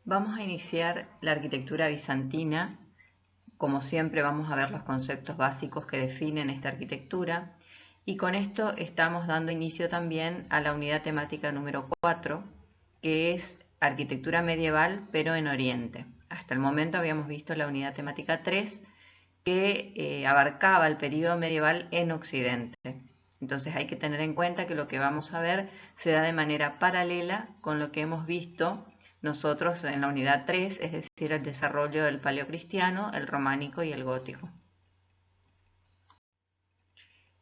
Vamos a iniciar la arquitectura bizantina. Como siempre vamos a ver los conceptos básicos que definen esta arquitectura y con esto estamos dando inicio también a la unidad temática número 4, que es arquitectura medieval pero en Oriente. Hasta el momento habíamos visto la unidad temática 3, que abarcaba el periodo medieval en Occidente. Entonces hay que tener en cuenta que lo que vamos a ver se da de manera paralela con lo que hemos visto nosotros en la unidad 3, es decir, el desarrollo del paleocristiano, el románico y el gótico.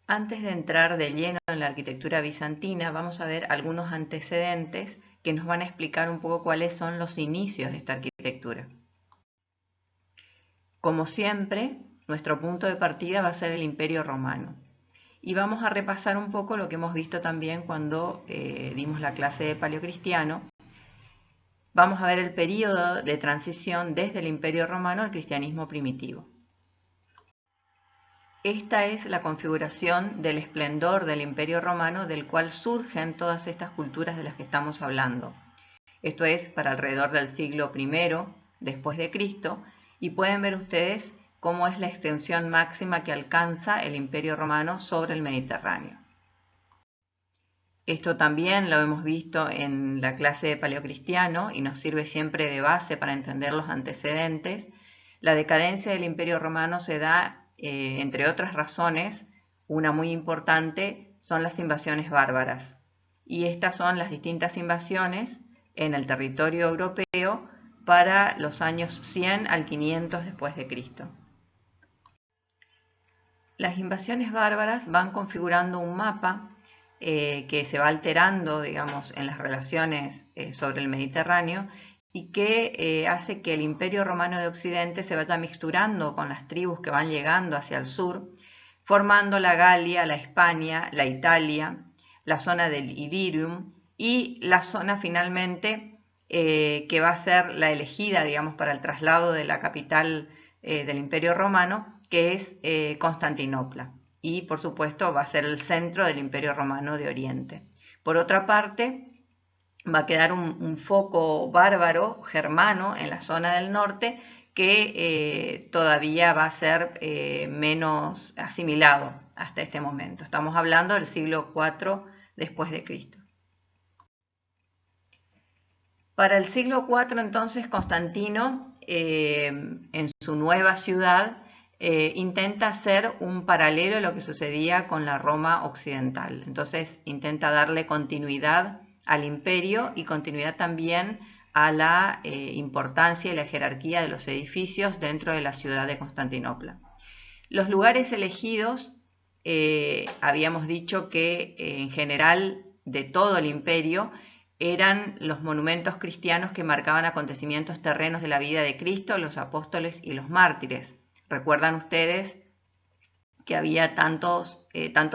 Antes de entrar de lleno en la arquitectura bizantina, vamos a ver algunos antecedentes que nos van a explicar un poco cuáles son los inicios de esta arquitectura. Como siempre, nuestro punto de partida va a ser el Imperio Romano. Y vamos a repasar un poco lo que hemos visto también cuando dimos la clase de paleocristiano. Vamos a ver el periodo de transición desde el Imperio Romano al cristianismo primitivo. Esta es la configuración del esplendor del Imperio Romano, del cual surgen todas estas culturas de las que estamos hablando. Esto es para alrededor del siglo I después de Cristo, y pueden ver ustedes cómo es la extensión máxima que alcanza el Imperio Romano sobre el Mediterráneo. Esto también lo hemos visto en la clase de paleocristiano y nos sirve siempre de base para entender los antecedentes. La decadencia del Imperio Romano se da, entre otras razones, una muy importante son las invasiones bárbaras. Y estas son las distintas invasiones en el territorio europeo para los años 100 al 500 después de Cristo. Las invasiones bárbaras van configurando un mapa que se va alterando, digamos, en las relaciones sobre el Mediterráneo y que hace que el Imperio Romano de Occidente se vaya mixturando con las tribus que van llegando hacia el sur, formando la Galia, la Hispania, la Italia, la zona del Illyrium y la zona finalmente que va a ser la elegida, digamos, para el traslado de la capital del Imperio Romano, que es Constantinopla. Y por supuesto va a ser el centro del Imperio Romano de Oriente. Por otra parte, va a quedar un foco bárbaro germano en la zona del norte que todavía va a ser menos asimilado hasta este momento. Estamos hablando del siglo IV después de Cristo. Para el siglo IV entonces Constantino en su nueva ciudad intenta hacer un paralelo a lo que sucedía con la Roma occidental. Entonces intenta darle continuidad al imperio y continuidad también a la importancia y la jerarquía de los edificios dentro de la ciudad de Constantinopla. Los lugares elegidos, habíamos dicho que en general de todo el imperio eran los monumentos cristianos que marcaban acontecimientos terrenos de la vida de Cristo, los apóstoles y los mártires. Recuerdan ustedes que había tantos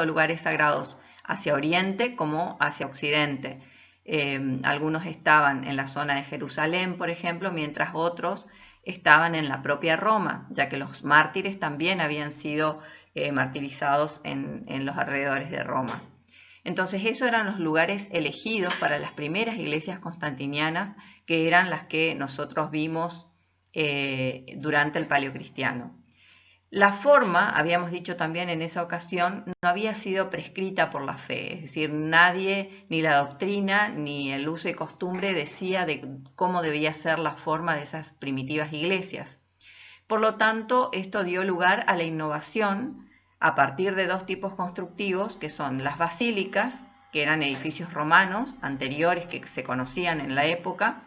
lugares sagrados hacia Oriente como hacia Occidente. Algunos estaban en la zona de Jerusalén, por ejemplo, mientras otros estaban en la propia Roma, ya que los mártires también habían sido martirizados en los alrededores de Roma. Entonces esos eran los lugares elegidos para las primeras iglesias constantinianas, que eran las que nosotros vimos durante el Paleocristiano. La forma, habíamos dicho también en esa ocasión, no había sido prescrita por la fe, es decir, nadie, ni la doctrina, ni el uso y costumbre decía de cómo debía ser la forma de esas primitivas iglesias. Por lo tanto, esto dio lugar a la innovación a partir de dos tipos constructivos, que son las basílicas, que eran edificios romanos anteriores que se conocían en la época,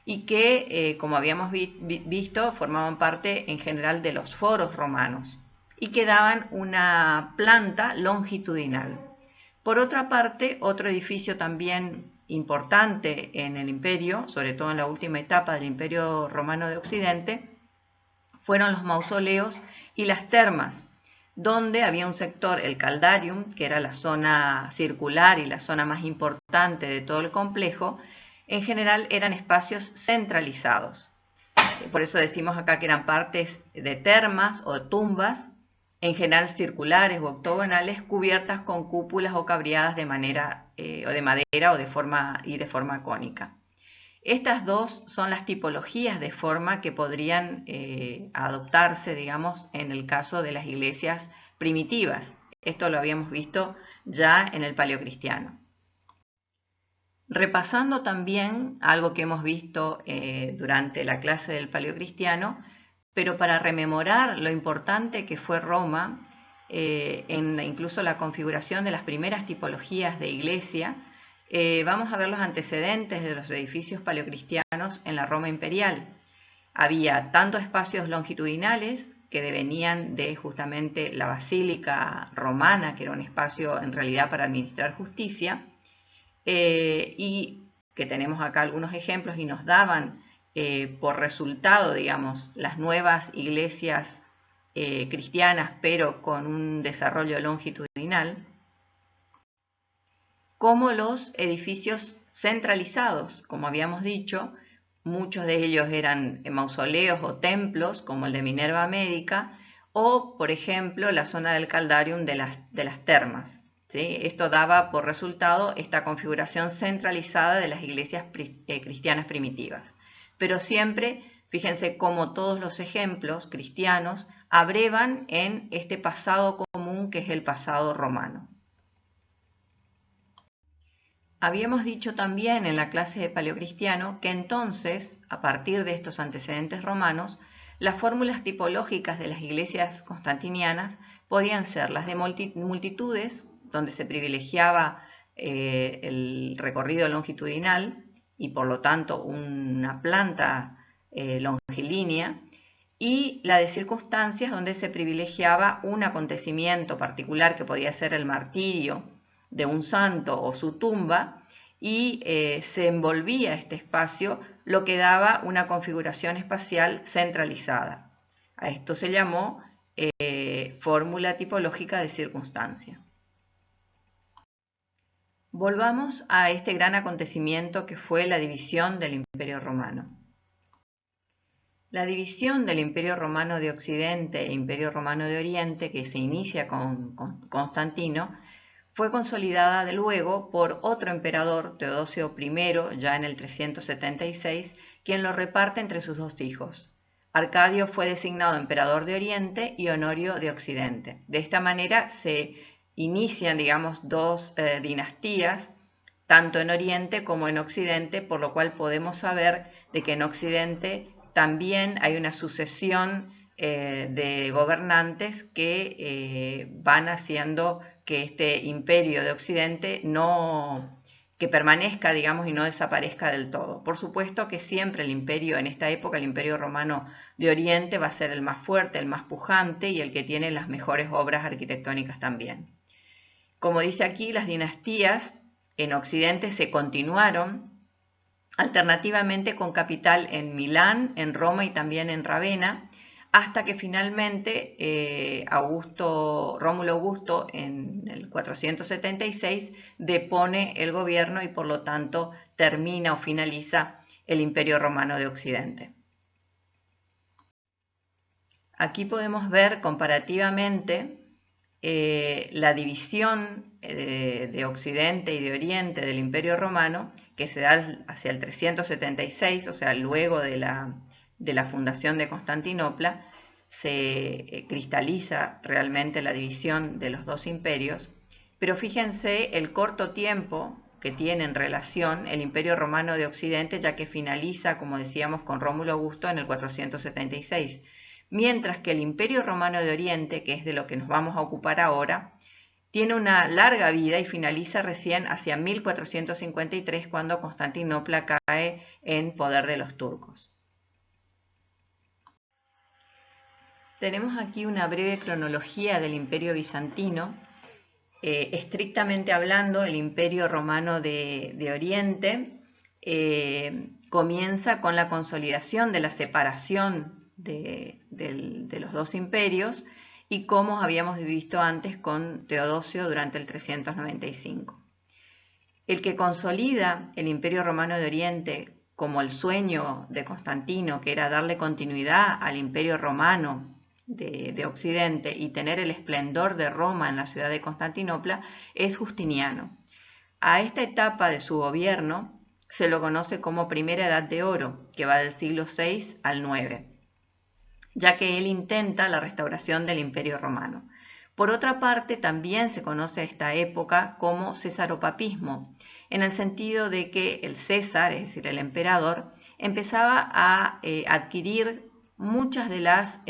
y que, como habíamos visto, formaban parte en general de los foros romanos y que daban una planta longitudinal. Por otra parte, otro edificio también importante en el imperio, sobre todo en la última etapa del Imperio Romano de Occidente, fueron los mausoleos y las termas, donde había un sector, el Caldarium, que era la zona circular y la zona más importante de todo el complejo. En general eran espacios centralizados. Por eso decimos acá que eran partes de termas o tumbas, en general circulares o octogonales, cubiertas con cúpulas o cabriadas de madera o de forma cónica. Estas dos son las tipologías de forma que podrían adoptarse, digamos, en el caso de las iglesias primitivas. Esto lo habíamos visto ya en el Paleocristiano. Repasando también algo que hemos visto durante la clase del Paleocristiano, pero para rememorar lo importante que fue Roma en incluso la configuración de las primeras tipologías de iglesia, vamos a ver los antecedentes de los edificios paleocristianos en la Roma imperial. Había tanto espacios longitudinales que devenían de justamente la basílica romana, que era un espacio en realidad para administrar justicia, y que tenemos acá algunos ejemplos y nos daban por resultado, digamos, las nuevas iglesias cristianas, pero con un desarrollo longitudinal, como los edificios centralizados, como habíamos dicho, muchos de ellos eran mausoleos o templos, como el de Minerva Médica, o, por ejemplo, la zona del Caldarium de las termas. ¿Sí? Esto daba por resultado esta configuración centralizada de las iglesias cristianas primitivas. Pero siempre, fíjense cómo todos los ejemplos cristianos abrevan en este pasado común que es el pasado romano. Habíamos dicho también en la clase de Paleocristiano que entonces, a partir de estos antecedentes romanos, las fórmulas tipológicas de las iglesias constantinianas podían ser las de multitudes, donde se privilegiaba el recorrido longitudinal y por lo tanto una planta longilínea, y la de circunstancias, donde se privilegiaba un acontecimiento particular que podía ser el martirio de un santo o su tumba, y se envolvía este espacio, lo que daba una configuración espacial centralizada. A esto se llamó fórmula tipológica de circunstancia. Volvamos a este gran acontecimiento que fue la división del Imperio Romano. La división del Imperio Romano de Occidente e Imperio Romano de Oriente, que se inicia con Constantino, fue consolidada de luego por otro emperador, Teodosio I, ya en el 376, quien lo reparte entre sus dos hijos. Arcadio fue designado emperador de Oriente y Honorio de Occidente. De esta manera se inician, digamos, dos dinastías, tanto en Oriente como en Occidente, por lo cual podemos saber de que en Occidente también hay una sucesión de gobernantes que van haciendo que este imperio de Occidente que permanezca, digamos, y no desaparezca del todo. Por supuesto que siempre el imperio, en esta época, el Imperio Romano de Oriente va a ser el más fuerte, el más pujante y el que tiene las mejores obras arquitectónicas también. Como dice aquí, las dinastías en Occidente se continuaron alternativamente con capital en Milán, en Roma y también en Ravenna, hasta que finalmente Rómulo Augusto en el 476 depone el gobierno y por lo tanto termina o finaliza el Imperio Romano de Occidente. Aquí podemos ver comparativamente la división de Occidente y de Oriente del Imperio Romano, que se da hacia el 376, o sea, luego de la fundación de Constantinopla, se cristaliza realmente la división de los dos imperios, pero fíjense el corto tiempo que tiene en relación el Imperio Romano de Occidente, ya que finaliza, como decíamos, con Rómulo Augusto en el 476, mientras que el Imperio Romano de Oriente, que es de lo que nos vamos a ocupar ahora, tiene una larga vida y finaliza recién hacia 1453, cuando Constantinopla cae en poder de los turcos. Tenemos aquí una breve cronología del Imperio Bizantino. Estrictamente hablando, el Imperio Romano de Oriente comienza con la consolidación de la separación de los dos imperios y como habíamos visto antes con Teodosio durante el 395. El que consolida el Imperio Romano de Oriente como el sueño de Constantino, que era darle continuidad al Imperio Romano de Occidente y tener el esplendor de Roma en la ciudad de Constantinopla, es Justiniano. A esta etapa de su gobierno se lo conoce como Primera Edad de Oro, que va del siglo VI al IX, ya que él intenta la restauración del Imperio Romano. Por otra parte, también se conoce a esta época como cesaropapismo, en el sentido de que el César, es decir, el emperador, empezaba a adquirir muchas de las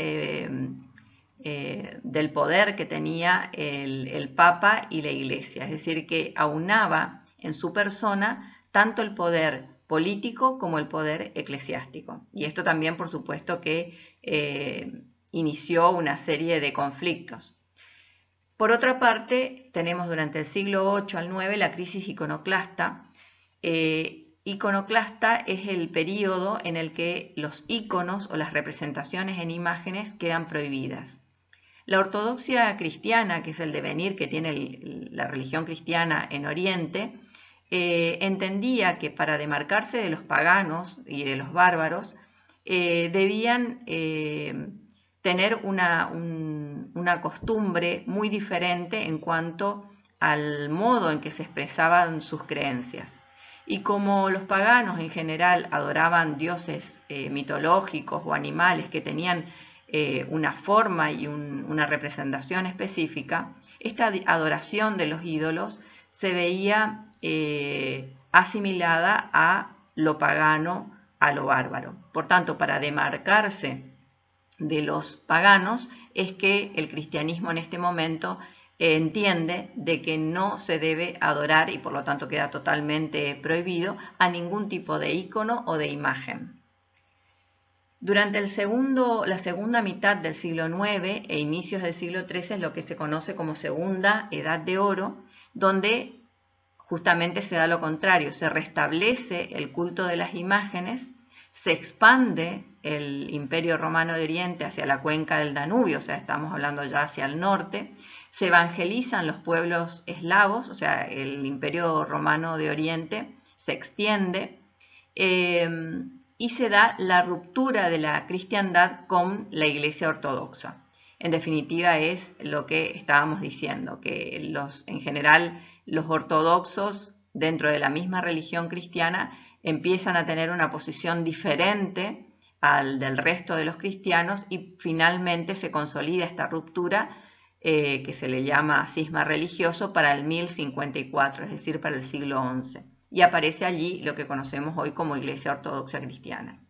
del poder que tenía el Papa y la Iglesia, es decir, que aunaba en su persona tanto el poder político como el poder eclesiástico. Y esto también, por supuesto, que inició una serie de conflictos. Por otra parte, tenemos durante el siglo VIII al IX la crisis iconoclasta. Iconoclasta es el periodo en el que los íconos o las representaciones en imágenes quedan prohibidas. La ortodoxia cristiana, que es el devenir que tiene la religión cristiana en Oriente, entendía que para demarcarse de los paganos y de los bárbaros, debían tener una costumbre muy diferente en cuanto al modo en que se expresaban sus creencias. Y como los paganos en general adoraban dioses mitológicos o animales que tenían una forma y una representación específica, esta adoración de los ídolos se veía asimilada a lo pagano, a lo bárbaro. Por tanto, para demarcarse de los paganos es que el cristianismo en este momento entiende de que no se debe adorar, y por lo tanto queda totalmente prohibido, a ningún tipo de ícono o de imagen. Durante la segunda mitad del siglo IX e inicios del siglo XIII es lo que se conoce como Segunda Edad de Oro, donde justamente se da lo contrario, se restablece el culto de las imágenes, se expande el Imperio Romano de Oriente hacia la cuenca del Danubio, o sea, estamos hablando ya hacia el norte, se evangelizan los pueblos eslavos, o sea, el Imperio Romano de Oriente se extiende, y se da la ruptura de la cristiandad con la Iglesia ortodoxa. En definitiva es lo que estábamos diciendo, que en general los ortodoxos dentro de la misma religión cristiana empiezan a tener una posición diferente al del resto de los cristianos y finalmente se consolida esta ruptura que se le llama cisma religioso para el 1054, es decir, para el siglo XI. Y aparece allí lo que conocemos hoy como Iglesia Ortodoxa Cristiana.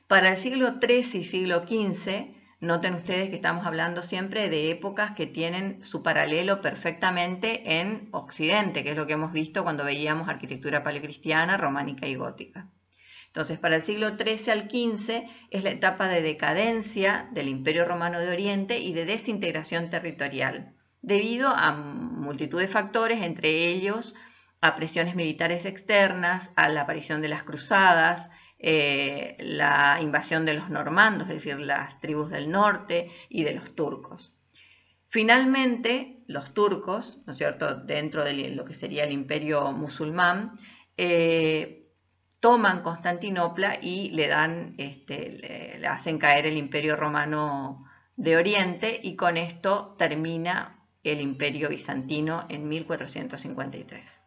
Para el siglo XIII y siglo XV, noten ustedes que estamos hablando siempre de épocas que tienen su paralelo perfectamente en Occidente, que es lo que hemos visto cuando veíamos arquitectura paleocristiana, románica y gótica. Entonces, para el siglo XIII al XV es la etapa de decadencia del Imperio Romano de Oriente y de desintegración territorial, debido a multitud de factores, entre ellos a presiones militares externas, a la aparición de las cruzadas, la invasión de los normandos, es decir, las tribus del norte y de los turcos. Finalmente, los turcos, ¿no es cierto?, dentro de lo que sería el imperio musulmán, toman Constantinopla y le hacen caer el Imperio Romano de Oriente y con esto termina el Imperio Bizantino en 1453.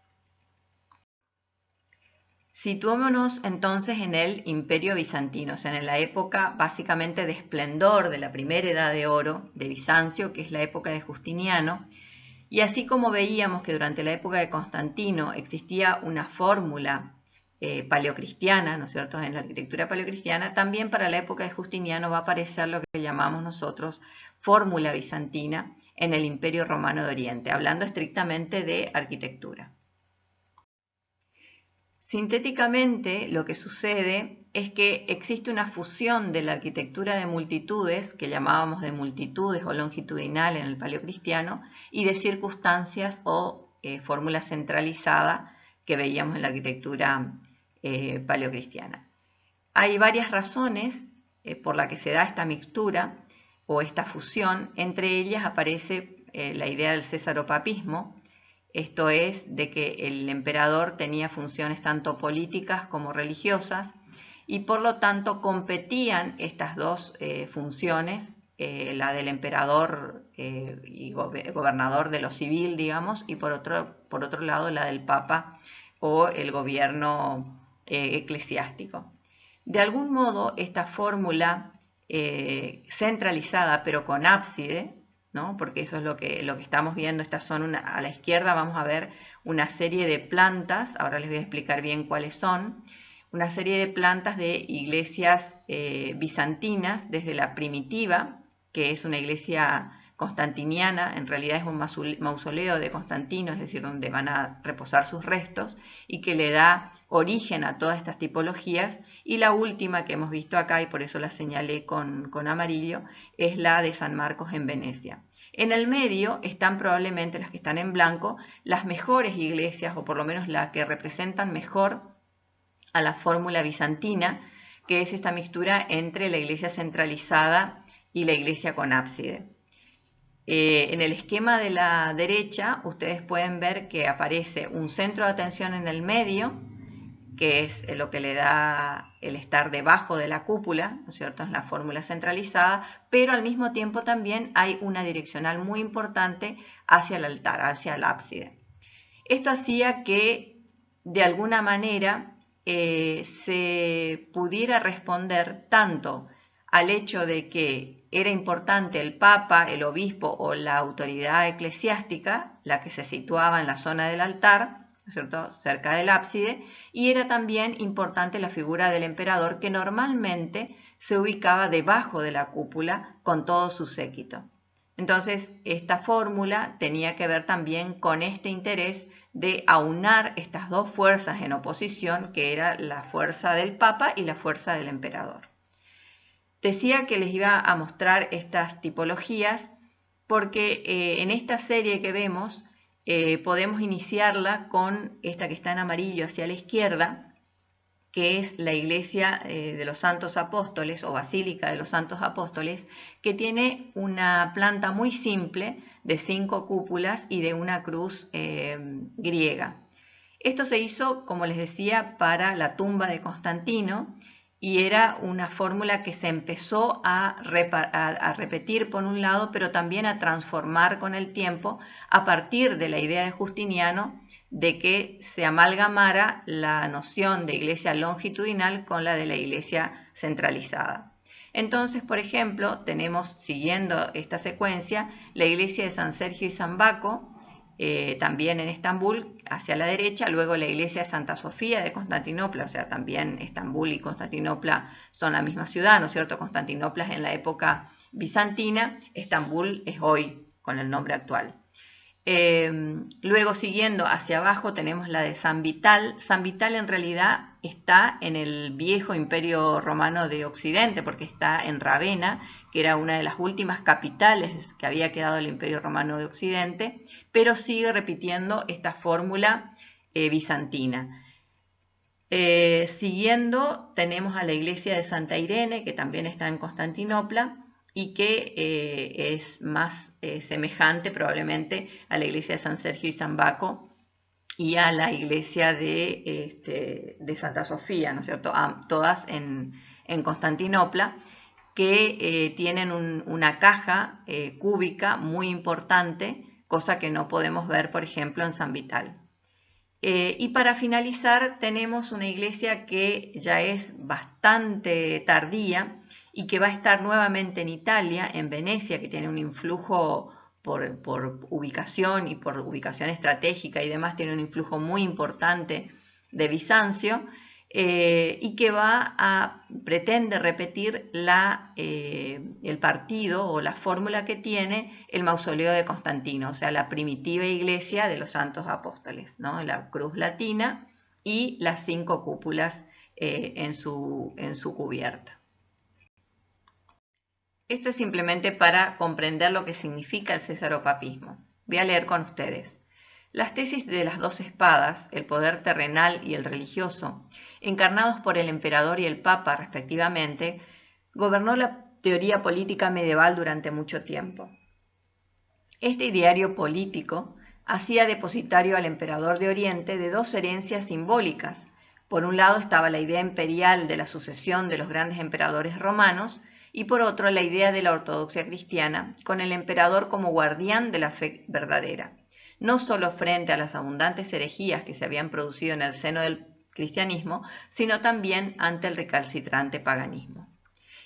Situémonos entonces en el Imperio Bizantino, o sea, en la época básicamente de esplendor de la primera edad de oro de Bizancio, que es la época de Justiniano, y así como veíamos que durante la época de Constantino existía una fórmula paleocristiana, ¿no es cierto?, en la arquitectura paleocristiana, también para la época de Justiniano va a aparecer lo que llamamos nosotros fórmula bizantina en el Imperio Romano de Oriente, hablando estrictamente de arquitectura. Sintéticamente, lo que sucede es que existe una fusión de la arquitectura de multitudes, que llamábamos de multitudes o longitudinal en el paleocristiano, y de circunstancias o fórmula centralizada que veíamos en la arquitectura paleocristiana. Hay varias razones por las que se da esta mixtura o esta fusión. Entre ellas aparece la idea del cesaropapismo. Esto es, de que el emperador tenía funciones tanto políticas como religiosas y por lo tanto competían estas dos funciones, la del emperador y gobernador de lo civil, digamos, y por otro lado la del papa o el gobierno eclesiástico. De algún modo, esta fórmula centralizada, pero con ábside, ¿no? Porque eso es lo que estamos viendo. Estas son a la izquierda vamos a ver una serie de plantas, ahora les voy a explicar bien cuáles son, una serie de plantas de iglesias bizantinas, desde la primitiva, que es una iglesia constantiniana, en realidad es un mausoleo de Constantino, es decir, donde van a reposar sus restos, y que le da origen a todas estas tipologías. Y la última que hemos visto acá, y por eso la señalé con amarillo, es la de San Marcos en Venecia. En el medio están probablemente las que están en blanco, las mejores iglesias, o por lo menos las que representan mejor a la fórmula bizantina, que es esta mixtura entre la iglesia centralizada y la iglesia con ábside. En el esquema de la derecha ustedes pueden ver que aparece un centro de atención en el medio, que es lo que le da el estar debajo de la cúpula, ¿no es cierto? Es la fórmula centralizada, pero al mismo tiempo también hay una direccional muy importante hacia el altar, hacia el ábside. Esto hacía que de alguna manera se pudiera responder tanto al hecho de que era importante el papa, el obispo o la autoridad eclesiástica, la que se situaba en la zona del altar, ¿no es cierto?, cerca del ábside, y era también importante la figura del emperador, que normalmente se ubicaba debajo de la cúpula con todo su séquito. Entonces, esta fórmula tenía que ver también con este interés de aunar estas dos fuerzas en oposición, que era la fuerza del papa y la fuerza del emperador. Decía que les iba a mostrar estas tipologías porque en esta serie que vemos podemos iniciarla con esta que está en amarillo hacia la izquierda, que es la iglesia de los Santos Apóstoles o Basílica de los Santos Apóstoles, que tiene una planta muy simple de 5 cúpulas y de una cruz griega. Esto se hizo, como les decía, para la tumba de Constantino, y era una fórmula que se empezó a repetir por un lado, pero también a transformar con el tiempo a partir de la idea de Justiniano de que se amalgamara la noción de iglesia longitudinal con la de la iglesia centralizada. Entonces, por ejemplo, tenemos, siguiendo esta secuencia, la iglesia de San Sergio y San Baco, también en Estambul, hacia la derecha, luego la iglesia de Santa Sofía de Constantinopla, o sea, también Estambul y Constantinopla son la misma ciudad, ¿no es cierto? Constantinopla es en la época bizantina, Estambul es hoy con el nombre actual. Luego, siguiendo hacia abajo, tenemos la de San Vital. San Vital en realidad está en el viejo imperio romano de Occidente, porque está en Ravenna, que era una de las últimas capitales que había quedado el imperio romano de Occidente, pero sigue repitiendo esta fórmula bizantina. Siguiendo, tenemos a la iglesia de Santa Irene, que también está en Constantinopla, y que es más semejante probablemente a la iglesia de San Sergio y San Baco y a la iglesia de Santa Sofía, ¿no es cierto? Todas en Constantinopla, que tienen una caja cúbica muy importante, cosa que no podemos ver, por ejemplo, en San Vital. Y para finalizar, tenemos una iglesia que ya es bastante tardía y que va a estar nuevamente en Italia, en Venecia, que tiene un influjo por ubicación y por ubicación estratégica y demás, tiene un influjo muy importante de Bizancio, y que pretende repetir el partido o la fórmula que tiene el mausoleo de Constantino, o sea, la primitiva iglesia de los Santos Apóstoles, ¿no? La cruz latina y las 5 cúpulas en su cubierta. Esto es simplemente para comprender lo que significa el cesaropapismo. Voy a leer con ustedes. Las tesis de las 2 espadas, el poder terrenal y el religioso, encarnados por el emperador y el papa respectivamente, gobernó la teoría política medieval durante mucho tiempo. Este ideario político hacía depositario al emperador de Oriente de 2 herencias simbólicas. Por un lado estaba la idea imperial de la sucesión de los grandes emperadores romanos, y por otro la idea de la ortodoxia cristiana, con el emperador como guardián de la fe verdadera. no solo frente a las abundantes herejías que se habían producido en el seno del cristianismo, sino también ante el recalcitrante paganismo.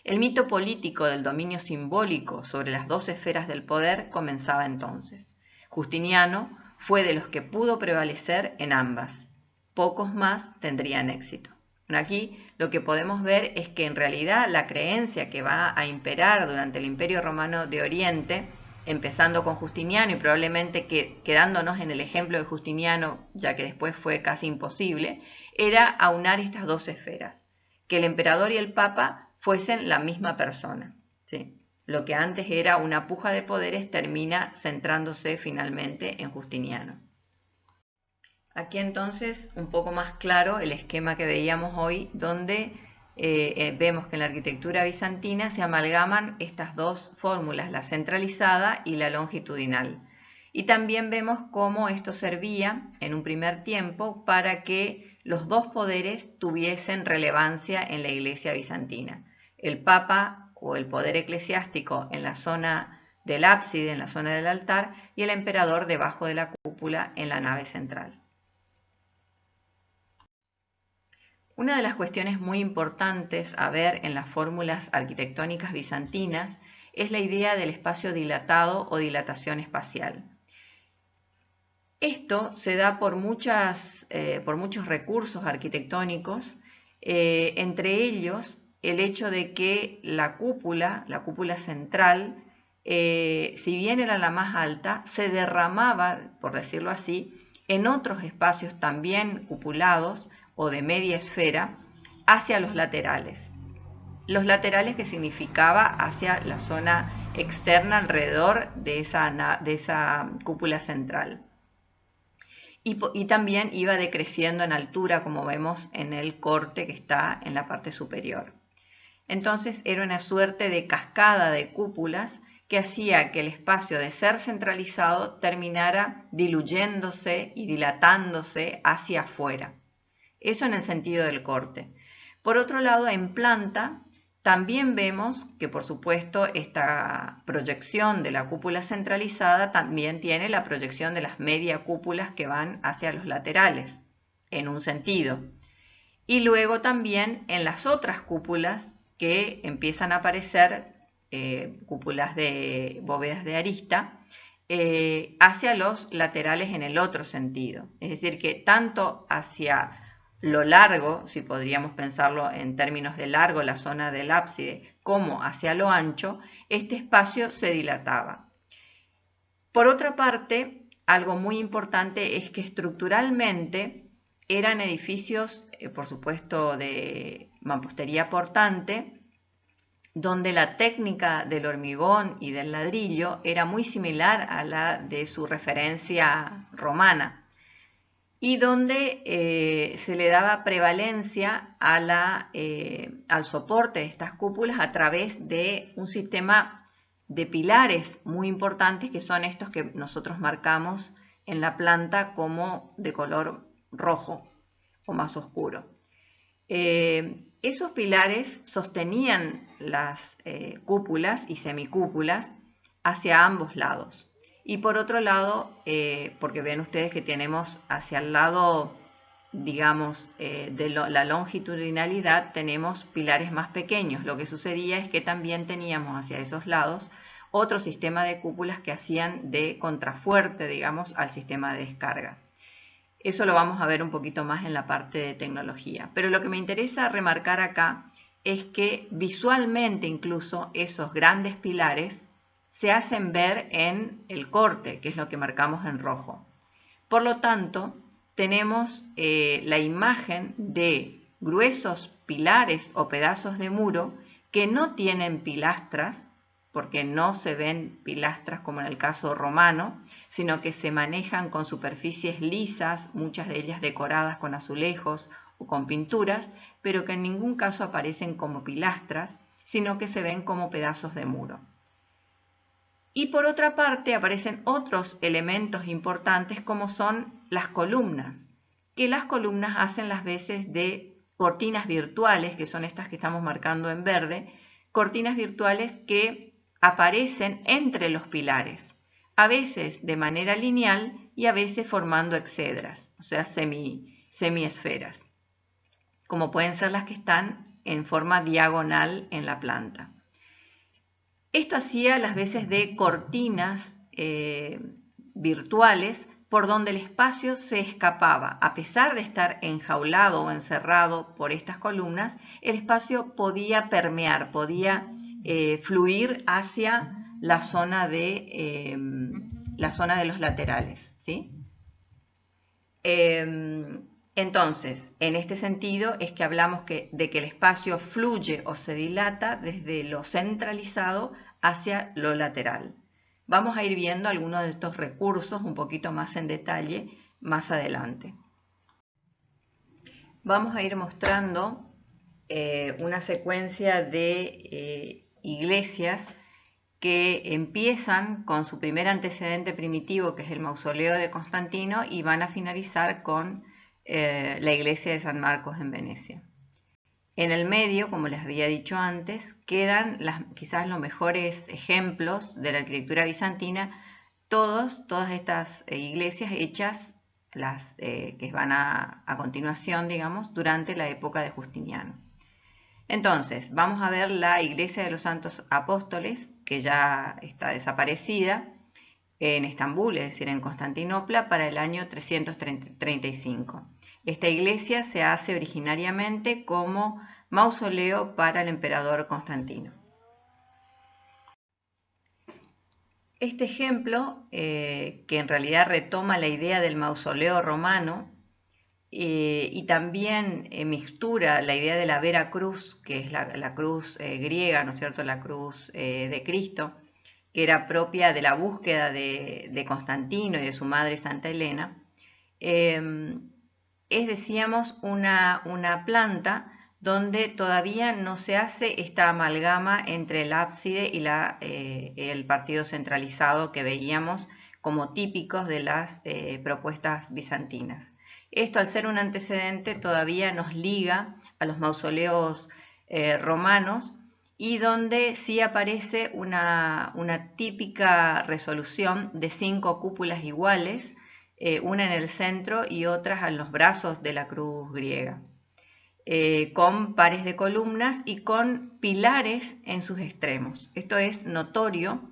El mito político del dominio simbólico sobre las dos esferas del poder comenzaba entonces. Justiniano fue de los que pudo prevalecer en ambas. Pocos más tendrían éxito. Aquí lo que podemos ver es que en realidad la creencia que va a imperar durante el Imperio Romano de Oriente, empezando con Justiniano y probablemente quedándonos en el ejemplo de Justiniano, ya que después fue casi imposible, era aunar estas dos esferas, que el emperador y el papa fuesen la misma persona. ¿Sí? Lo que antes era una puja de poderes termina centrándose finalmente en Justiniano. Aquí entonces un poco más claro el esquema que veíamos hoy, donde vemos que en la arquitectura bizantina se amalgaman estas dos fórmulas, la centralizada y la longitudinal. Y también vemos cómo esto servía en un primer tiempo para que los dos poderes tuviesen relevancia en la iglesia bizantina. El papa o el poder eclesiástico en la zona del ábside, en la zona del altar, y el emperador debajo de la cúpula en la nave central. Una de las cuestiones muy importantes a ver en las fórmulas arquitectónicas bizantinas es la idea del espacio dilatado o dilatación espacial. Esto se da por muchos recursos arquitectónicos, entre ellos el hecho de que la cúpula central, si bien era la más alta, se derramaba, por decirlo así, en otros espacios también cupulados o de media esfera hacia los laterales. Los laterales que significaba hacia la zona externa alrededor de esa cúpula central. Y también iba decreciendo en altura, como vemos en el corte que está en la parte superior. Entonces era una suerte de cascada de cúpulas que hacía que el espacio de ser centralizado terminara diluyéndose y dilatándose hacia afuera. Eso en el sentido del corte. Por otro lado, en planta también vemos que, por supuesto, esta proyección de la cúpula centralizada también tiene la proyección de las media cúpulas que van hacia los laterales, en un sentido. Y luego también en las otras cúpulas que empiezan a aparecer, cúpulas de bóvedas de arista, hacia los laterales en el otro sentido. Es decir, que tanto hacia lo largo, si podríamos pensarlo en términos de largo, la zona del ábside, como hacia lo ancho, este espacio se dilataba. Por otra parte, algo muy importante es que estructuralmente eran edificios, por supuesto, de mampostería portante, donde la técnica del hormigón y del ladrillo era muy similar a la de su referencia romana, y donde se le daba prevalencia al soporte de estas cúpulas a través de un sistema de pilares muy importantes, que son estos que nosotros marcamos en la planta como de color rojo o más oscuro. Esos pilares sostenían las cúpulas y semicúpulas hacia ambos lados. Y por otro lado, porque ven ustedes que tenemos hacia el lado, digamos, de la longitudinalidad, tenemos pilares más pequeños. Lo que sucedía es que también teníamos hacia esos lados otro sistema de cúpulas que hacían de contrafuerte, digamos, al sistema de descarga. Eso lo vamos a ver un poquito más en la parte de tecnología. Pero lo que me interesa remarcar acá es que visualmente incluso esos grandes pilares se hacen ver en el corte, que es lo que marcamos en rojo. Por lo tanto, tenemos la imagen de gruesos pilares o pedazos de muro que no tienen pilastras, porque no se ven pilastras como en el caso romano, sino que se manejan con superficies lisas, muchas de ellas decoradas con azulejos o con pinturas, pero que en ningún caso aparecen como pilastras, sino que se ven como pedazos de muro. Y por otra parte aparecen otros elementos importantes como son las columnas, que las columnas hacen las veces de cortinas virtuales, que son estas que estamos marcando en verde, cortinas virtuales que aparecen entre los pilares. a veces de manera lineal y a veces formando exedras, o sea, semiesferas, como pueden ser las que están en forma diagonal en la planta. Esto hacía las veces de cortinas virtuales por donde el espacio se escapaba. A pesar de estar enjaulado o encerrado por estas columnas, el espacio podía permear, podía fluir hacia la zona de los laterales, ¿sí? Entonces, en este sentido es que hablamos de que el espacio fluye o se dilata desde lo centralizado hacia lo lateral. Vamos a ir viendo algunos de estos recursos un poquito más en detalle más adelante. Vamos a ir mostrando una secuencia de iglesias que empiezan con su primer antecedente primitivo, que es el mausoleo de Constantino, y van a finalizar con la iglesia de San Marcos en Venecia. En el medio, como les había dicho antes, quedan quizás los mejores ejemplos de la arquitectura bizantina, todas estas iglesias hechas, las que van a continuación, digamos, durante la época de Justiniano. Entonces, vamos a ver la iglesia de los Santos Apóstoles, que ya está desaparecida, en Estambul, es decir, en Constantinopla, para el año 335. Esta iglesia se hace originariamente como mausoleo para el emperador Constantino. Este ejemplo, que en realidad retoma la idea del mausoleo romano y también mixtura la idea de la Vera Cruz, que es la cruz griega, ¿no es cierto?, la cruz de Cristo, que era propia de la búsqueda de Constantino y de su madre Santa Elena, es, decíamos, una planta donde todavía no se hace esta amalgama entre el ábside y el partido centralizado que veíamos como típicos de las propuestas bizantinas. Esto, al ser un antecedente, todavía nos liga a los mausoleos romanos, y donde sí aparece una típica resolución de 5 cúpulas iguales, una en el centro y otras en los brazos de la cruz griega, con pares de columnas y con pilares en sus extremos. Esto es notorio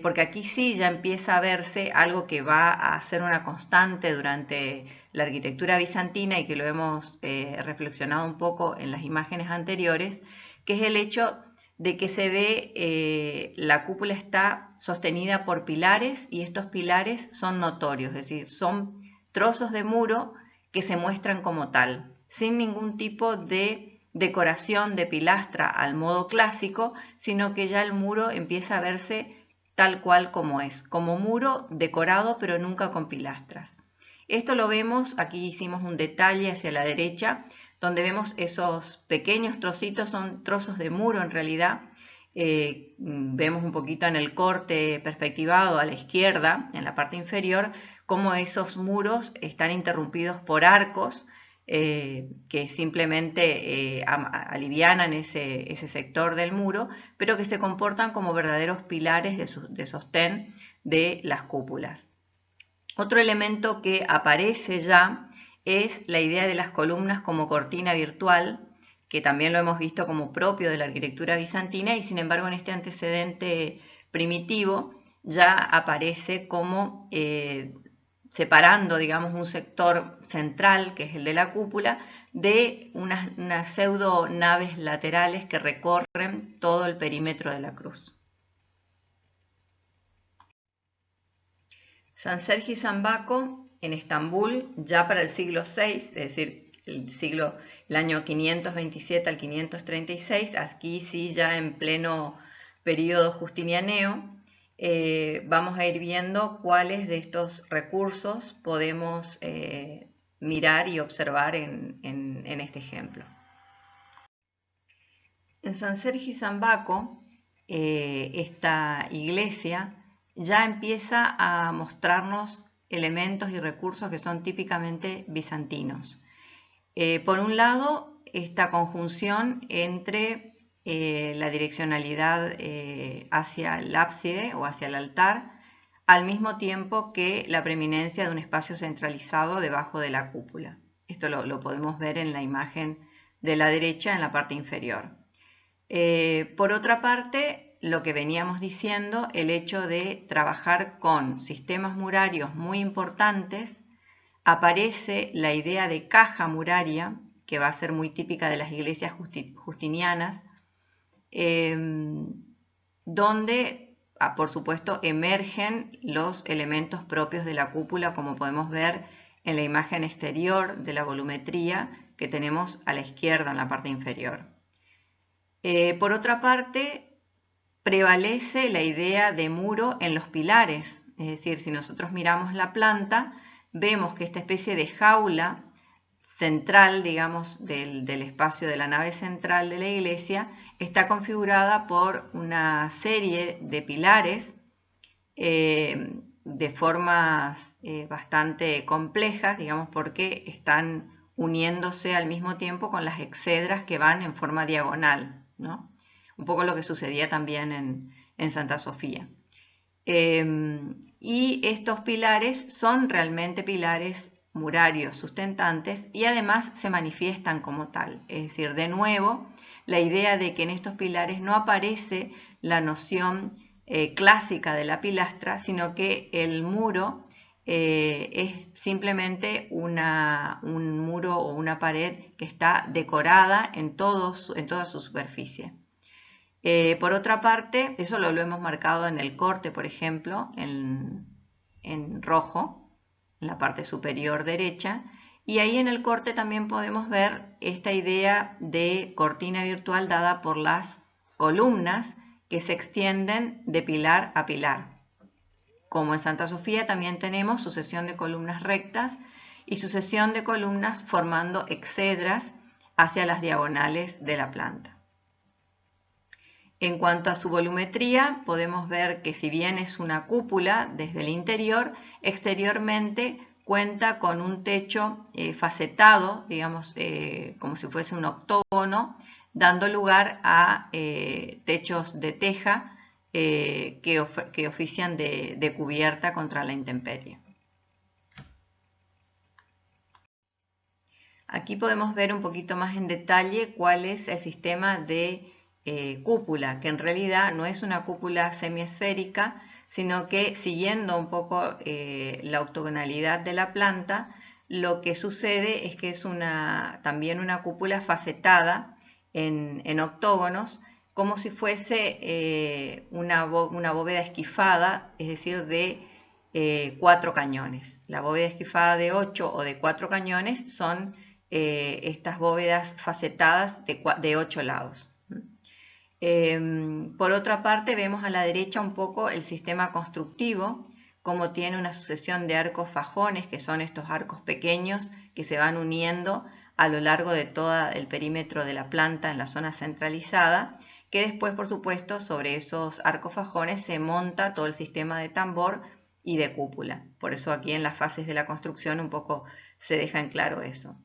porque aquí sí ya empieza a verse algo que va a ser una constante durante la arquitectura bizantina y que lo hemos reflexionado un poco en las imágenes anteriores, que es el hecho de que se ve la cúpula está sostenida por pilares y estos pilares son notorios, es decir, son trozos de muro que se muestran como tal, sin ningún tipo de decoración de pilastra al modo clásico, sino que ya el muro empieza a verse tal cual como es, como muro decorado pero nunca con pilastras. Esto lo vemos, aquí hicimos un detalle hacia la derecha, donde vemos esos pequeños trocitos, son trozos de muro en realidad. Vemos un poquito en el corte perspectivado a la izquierda, en la parte inferior, cómo esos muros están interrumpidos por arcos que simplemente alivianan ese sector del muro, pero que se comportan como verdaderos pilares de sostén de las cúpulas. Otro elemento que aparece ya es la idea de las columnas como cortina virtual, que también lo hemos visto como propio de la arquitectura bizantina, y sin embargo en este antecedente primitivo ya aparece como separando, digamos, un sector central, que es el de la cúpula, de unas pseudo naves laterales que recorren todo el perímetro de la cruz. San Sergio y San Baco en Estambul, ya para el siglo VI, es decir, el año 527 al 536, aquí sí ya en pleno periodo justinianeo, vamos a ir viendo cuáles de estos recursos podemos mirar y observar en este ejemplo. En San Sergio y San Baco, esta iglesia ya empieza a mostrarnos elementos y recursos que son típicamente bizantinos. Por un lado, esta conjunción entre la direccionalidad hacia el ábside o hacia el altar, al mismo tiempo que la preeminencia de un espacio centralizado debajo de la cúpula. Esto lo podemos ver en la imagen de la derecha en la parte inferior. Por otra parte, lo que veníamos diciendo, el hecho de trabajar con sistemas murarios muy importantes, aparece la idea de caja muraria, que va a ser muy típica de las iglesias justinianas, donde, por supuesto, emergen los elementos propios de la cúpula, como podemos ver en la imagen exterior de la volumetría que tenemos a la izquierda en la parte inferior. Por otra parte, prevalece la idea de muro en los pilares, es decir, si nosotros miramos la planta, vemos que esta especie de jaula central, digamos, del espacio de la nave central de la iglesia, está configurada por una serie de pilares de formas bastante complejas, digamos, porque están uniéndose al mismo tiempo con las exedras que van en forma diagonal, ¿no? Un poco lo que sucedía también en Santa Sofía. Y estos pilares son realmente pilares murarios sustentantes y además se manifiestan como tal. Es decir, de nuevo, la idea de que en estos pilares no aparece la noción clásica de la pilastra, sino que el muro es simplemente un muro o una pared que está decorada en toda su superficie. Por otra parte, eso lo hemos marcado en el corte, por ejemplo, en rojo, en la parte superior derecha, y ahí en el corte también podemos ver esta idea de cortina virtual dada por las columnas que se extienden de pilar a pilar. Como en Santa Sofía también tenemos sucesión de columnas rectas y sucesión de columnas formando exedras hacia las diagonales de la planta. En cuanto a su volumetría, podemos ver que si bien es una cúpula desde el interior, exteriormente cuenta con un techo facetado, digamos, como si fuese un octógono, dando lugar a techos de teja que ofician de cubierta contra la intemperie. Aquí podemos ver un poquito más en detalle cuál es el sistema de cúpula, que en realidad no es una cúpula semiesférica, sino que siguiendo un poco la octogonalidad de la planta, lo que sucede es que es también una cúpula facetada en octógonos, como si fuese una bóveda esquifada, es decir, de 4 cañones. La bóveda esquifada de 8 o de 4 cañones son estas bóvedas facetadas de 8 lados. Por otra parte, vemos a la derecha un poco el sistema constructivo, como tiene una sucesión de arcos fajones, que son estos arcos pequeños que se van uniendo a lo largo de todo el perímetro de la planta en la zona centralizada, que después, por supuesto, sobre esos arcos fajones se monta todo el sistema de tambor y de cúpula. Por eso aquí en las fases de la construcción un poco se deja en claro eso.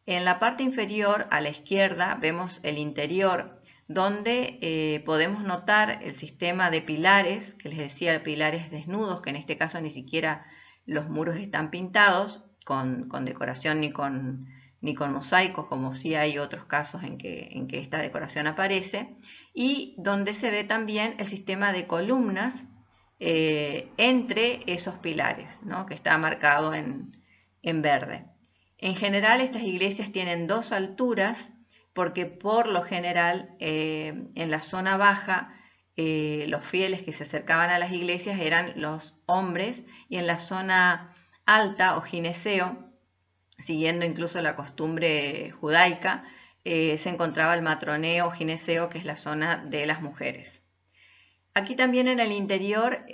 En la parte inferior, a la izquierda, vemos el interior, donde podemos notar el sistema de pilares, que les decía, pilares desnudos, que en este caso ni siquiera los muros están pintados con decoración ni con mosaicos, como sí hay otros casos en que esta decoración aparece, y donde se ve también el sistema de columnas entre esos pilares, ¿no? Que está marcado en verde. En general, estas iglesias tienen 2 alturas, porque por lo general en la zona baja los fieles que se acercaban a las iglesias eran los hombres, y en la zona alta o gineceo, siguiendo incluso la costumbre judaica, se encontraba el matroneo o gineceo, que es la zona de las mujeres. Aquí también en el interior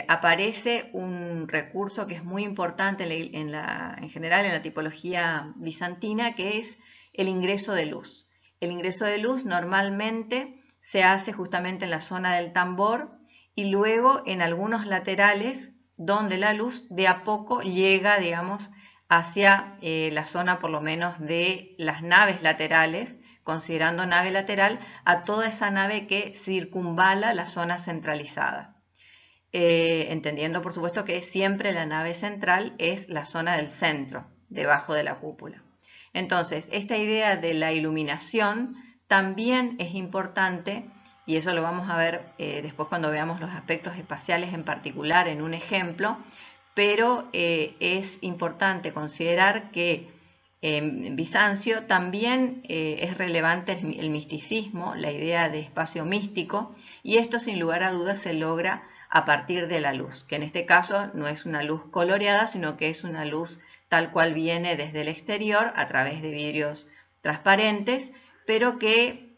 aparece un recurso que es muy importante en general en la tipología bizantina, que es el ingreso de luz. El ingreso de luz normalmente se hace justamente en la zona del tambor y luego en algunos laterales, donde la luz de a poco llega, digamos, hacia la zona por lo menos de las naves laterales, considerando nave lateral a toda esa nave que circunvala la zona centralizada. entendiendo por supuesto que siempre la nave central es la zona del centro, debajo de la cúpula. Entonces, esta idea de la iluminación también es importante, y eso lo vamos a ver después cuando veamos los aspectos espaciales en particular en un ejemplo, pero es importante considerar que en Bizancio también es relevante el misticismo, la idea de espacio místico, y esto sin lugar a dudas se logra a partir de la luz, que en este caso no es una luz coloreada, sino que es una luz tal cual viene desde el exterior a través de vidrios transparentes, pero que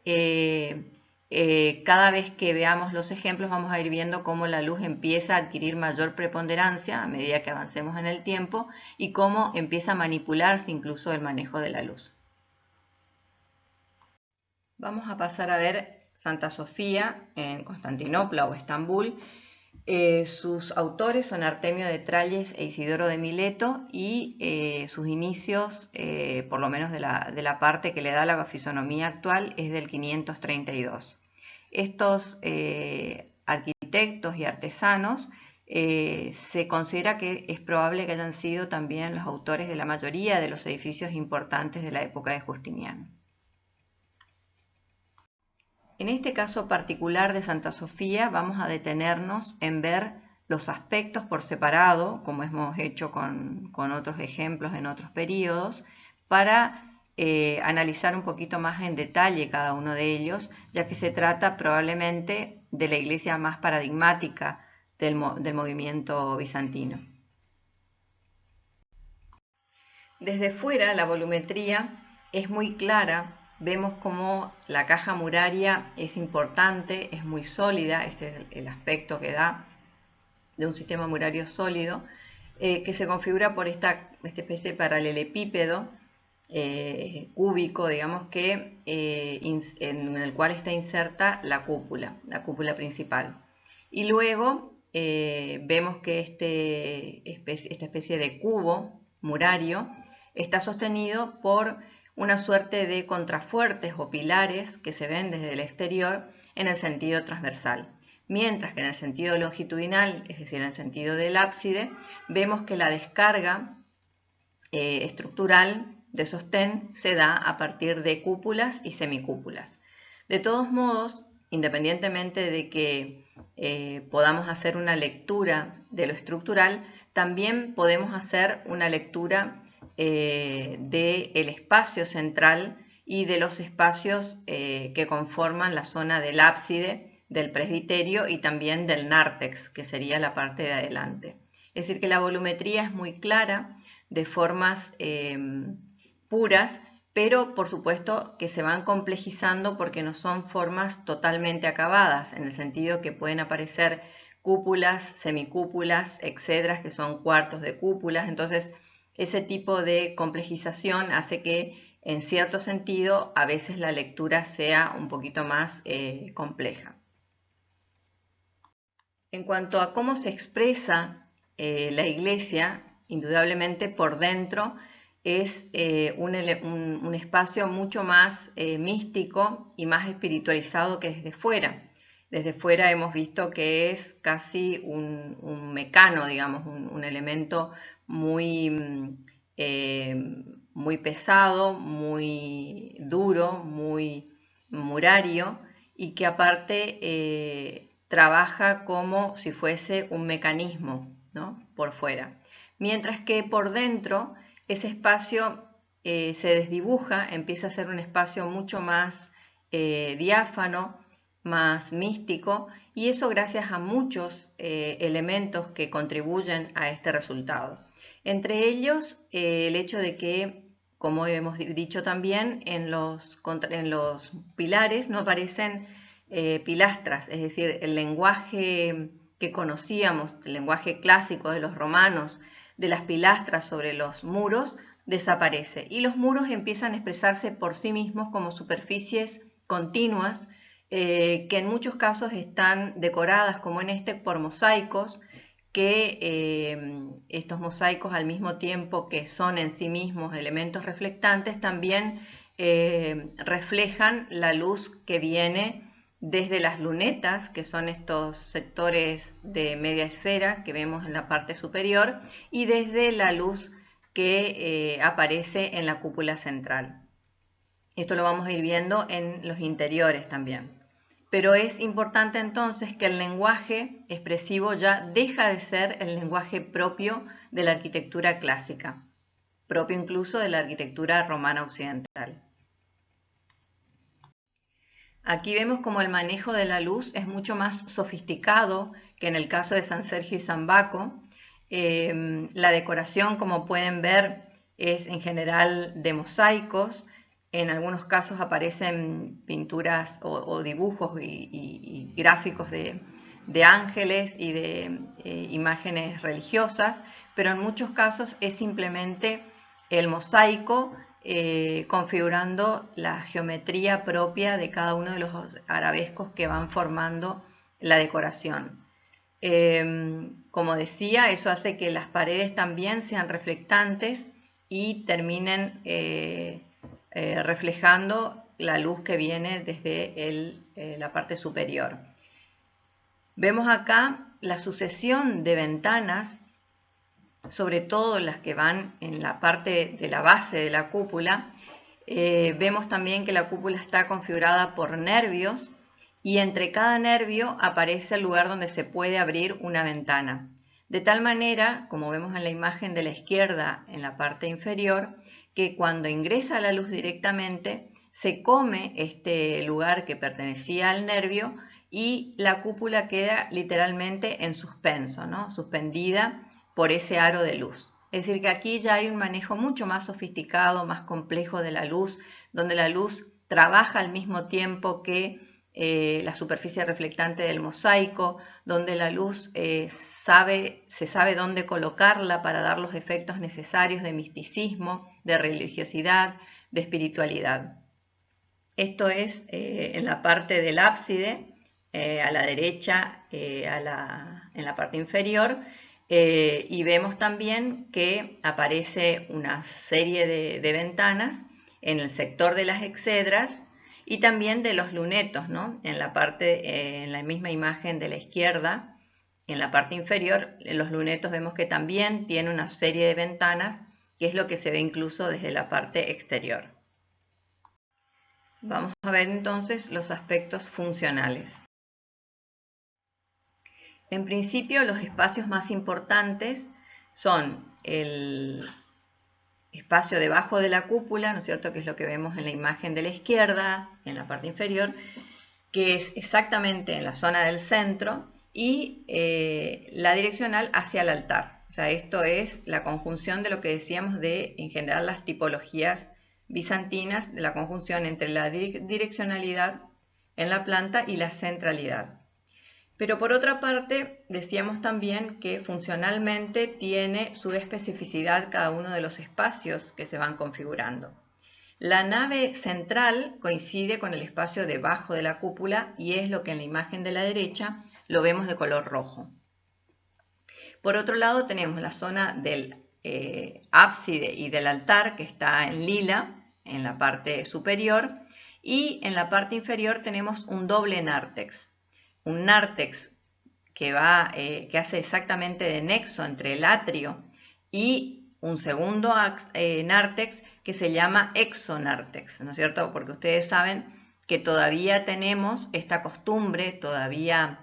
cada vez que veamos los ejemplos vamos a ir viendo cómo la luz empieza a adquirir mayor preponderancia a medida que avancemos en el tiempo y cómo empieza a manipularse incluso el manejo de la luz. Vamos a pasar a ver Santa Sofía en Constantinopla o Estambul. Sus autores son Artemio de Tralles e Isidoro de Mileto y sus inicios, por lo menos de la parte que le da la fisonomía actual, es del 532. Estos arquitectos y artesanos se considera que es probable que hayan sido también los autores de la mayoría de los edificios importantes de la época de Justiniano. En este caso particular de Santa Sofía vamos a detenernos en ver los aspectos por separado, como hemos hecho con otros ejemplos en otros periodos, para analizar un poquito más en detalle cada uno de ellos, ya que se trata probablemente de la iglesia más paradigmática del movimiento bizantino. Desde fuera la volumetría es muy clara. Vemos cómo la caja muraria es importante, es muy sólida, este es el aspecto que da de un sistema murario sólido, que se configura por esta especie de paralelepípedo cúbico, digamos, en el cual está inserta la cúpula principal. Y luego vemos que esta especie de cubo murario está sostenido por una suerte de contrafuertes o pilares que se ven desde el exterior en el sentido transversal, mientras que en el sentido longitudinal, es decir, en el sentido del ábside, vemos que la descarga estructural de sostén se da a partir de cúpulas y semicúpulas. De todos modos, independientemente de que podamos hacer una lectura de lo estructural, también podemos hacer una lectura del espacio central y de los espacios que conforman la zona del ábside, del presbiterio y también del nártex, que sería la parte de adelante. Es decir, que la volumetría es muy clara, de formas puras, pero por supuesto que se van complejizando porque no son formas totalmente acabadas, en el sentido que pueden aparecer cúpulas, semicúpulas, etcétera, que son cuartos de cúpulas. Entonces, ese tipo de complejización hace que, en cierto sentido, a veces la lectura sea un poquito más compleja. En cuanto a cómo se expresa la iglesia, indudablemente por dentro es un espacio mucho más místico y más espiritualizado que desde fuera. Desde fuera hemos visto que es casi un mecano, digamos, un elemento muy pesado, muy duro, muy murario y que aparte trabaja como si fuese un mecanismo, ¿no?, por fuera. Mientras que por dentro ese espacio se desdibuja, empieza a ser un espacio mucho más diáfano, más místico, y eso gracias a muchos elementos que contribuyen a este resultado. Entre ellos, el hecho de que, como hemos dicho también, en los pilares no aparecen pilastras, es decir, el lenguaje que conocíamos, el lenguaje clásico de los romanos, de las pilastras sobre los muros, desaparece y los muros empiezan a expresarse por sí mismos como superficies continuas que en muchos casos están decoradas, como en este, por mosaicos, que estos mosaicos, al mismo tiempo que son en sí mismos elementos reflectantes, también reflejan la luz que viene desde las lunetas, que son estos sectores de media esfera que vemos en la parte superior, y desde la luz que aparece en la cúpula central. Esto lo vamos a ir viendo en los interiores también. Pero es importante entonces que el lenguaje expresivo ya deja de ser el lenguaje propio de la arquitectura clásica, propio incluso de la arquitectura romana occidental. Aquí vemos como el manejo de la luz es mucho más sofisticado que en el caso de San Sergio y San Baco. La decoración, como pueden ver, es en general de mosaicos. En algunos casos aparecen pinturas o dibujos y gráficos de ángeles y de imágenes religiosas, pero en muchos casos es simplemente el mosaico configurando la geometría propia de cada uno de los arabescos que van formando la decoración. Como decía, eso hace que las paredes también sean reflectantes y terminen reflejando la luz que viene desde la parte superior. Vemos acá la sucesión de ventanas, sobre todo las que van en la parte de la base de la cúpula. Vemos también que la cúpula está configurada por nervios y entre cada nervio aparece el lugar donde se puede abrir una ventana. De tal manera, como vemos en la imagen de la izquierda en la parte inferior, que cuando ingresa la luz directamente se come este lugar que pertenecía al nervio y la cúpula queda literalmente en suspenso, ¿no? Suspendida por ese aro de luz. Es decir, que aquí ya hay un manejo mucho más sofisticado, más complejo de la luz, donde la luz trabaja al mismo tiempo que la superficie reflectante del mosaico, donde la luz se sabe dónde colocarla para dar los efectos necesarios de misticismo, de religiosidad, de espiritualidad. Esto es en la parte del ábside, a la derecha, en la parte inferior, y vemos también que aparece una serie de ventanas en el sector de las exedras y también de los lunetos, ¿no? En la misma imagen de la izquierda, en la parte inferior, en los lunetos vemos que también tiene una serie de ventanas, que es lo que se ve incluso desde la parte exterior. Vamos a ver entonces los aspectos funcionales. En principio, los espacios más importantes son el espacio debajo de la cúpula, ¿no es cierto?, que es lo que vemos en la imagen de la izquierda, en la parte inferior, que es exactamente en la zona del centro, y la direccional hacia el altar. O sea, esto es la conjunción de lo que decíamos de, en general, las tipologías bizantinas, de la conjunción entre la direccionalidad en la planta y la centralidad. Pero por otra parte, decíamos también que funcionalmente tiene su especificidad cada uno de los espacios que se van configurando. La nave central coincide con el espacio debajo de la cúpula y es lo que en la imagen de la derecha lo vemos de color rojo. Por otro lado tenemos la zona del ábside y del altar, que está en lila en la parte superior, y en la parte inferior tenemos un doble nártex. Un nártex que hace exactamente de nexo entre el atrio y un segundo nártex que se llama exonártex, ¿no es cierto? Porque ustedes saben que todavía tenemos esta costumbre, todavía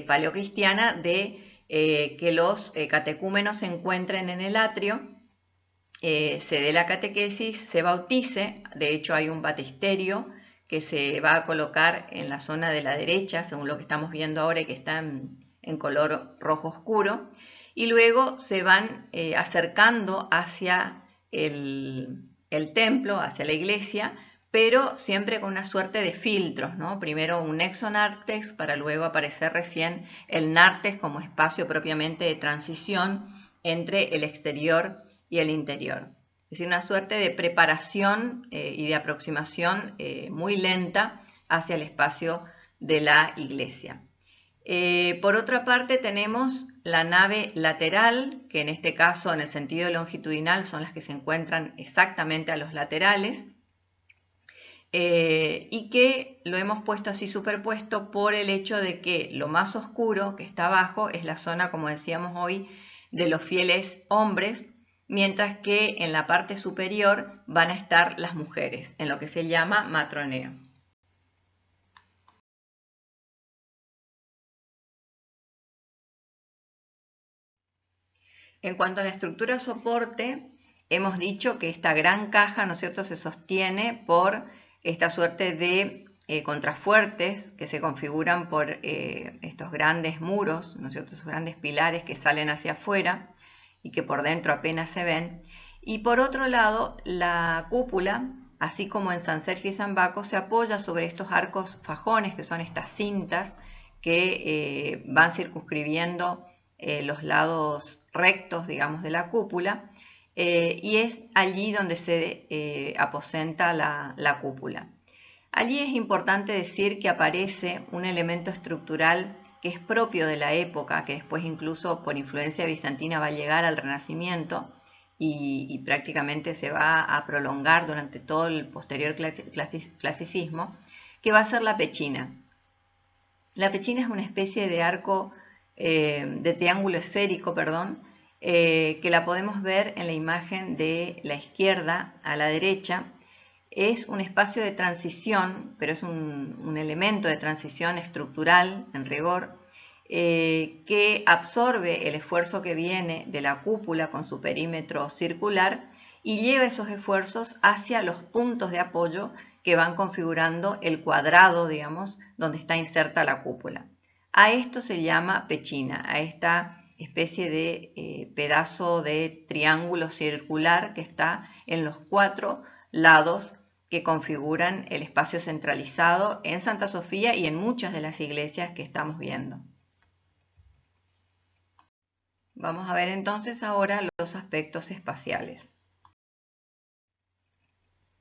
paleocristiana, de que los catecúmenos se encuentren en el atrio, se dé la catequesis, se bautice. De hecho hay un baptisterio que se va a colocar en la zona de la derecha, según lo que estamos viendo ahora y que está en color rojo oscuro, y luego se van acercando hacia el templo, hacia la iglesia, pero siempre con una suerte de filtros, ¿no? Primero un exonártex para luego aparecer recién el nártex como espacio propiamente de transición entre el exterior y el interior. Es decir, una suerte de preparación y de aproximación muy lenta hacia el espacio de la iglesia. Por otra parte tenemos la nave lateral, que en este caso en el sentido longitudinal son las que se encuentran exactamente a los laterales. y que lo hemos puesto así superpuesto por el hecho de que lo más oscuro que está abajo es la zona, como decíamos hoy, de los fieles hombres, mientras que en la parte superior van a estar las mujeres, en lo que se llama matroneo. En cuanto a la estructura soporte, hemos dicho que esta gran caja, ¿no es cierto?, se sostiene por esta suerte de contrafuertes que se configuran por estos grandes muros, ¿no es cierto?, esos grandes pilares que salen hacia afuera y que por dentro apenas se ven. Y por otro lado, la cúpula, así como en San Sergio y San Baco, se apoya sobre estos arcos fajones, que son estas cintas que van circunscribiendo los lados rectos, digamos, de la cúpula, y es allí donde se aposenta la cúpula. Allí es importante decir que aparece un elemento estructural que es propio de la época, que después incluso por influencia bizantina va a llegar al Renacimiento y prácticamente se va a prolongar durante todo el posterior clasicismo, que va a ser la pechina. La pechina es una especie de arco, de triángulo esférico, perdón, que la podemos ver en la imagen de la izquierda a la derecha. Es un espacio de transición, pero es un elemento de transición estructural, en rigor, que absorbe el esfuerzo que viene de la cúpula con su perímetro circular y lleva esos esfuerzos hacia los puntos de apoyo que van configurando el cuadrado, digamos, donde está inserta la cúpula. A esto se llama pechina, a esta especie de pedazo de triángulo circular que está en los 4 lados que configuran el espacio centralizado en Santa Sofía y en muchas de las iglesias que estamos viendo. Vamos a ver entonces ahora los aspectos espaciales.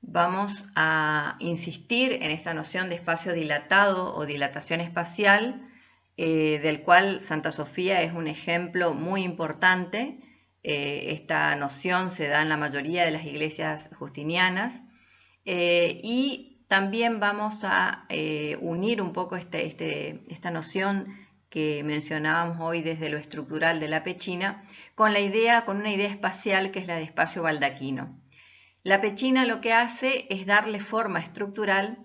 Vamos a insistir en esta noción de espacio dilatado o dilatación espacial, del cual Santa Sofía es un ejemplo muy importante. Esta noción se da en la mayoría de las iglesias justinianas. Y también vamos a unir un poco esta noción que mencionábamos hoy desde lo estructural de la pechina con una idea espacial que es la de espacio baldaquino. La pechina lo que hace es darle forma estructural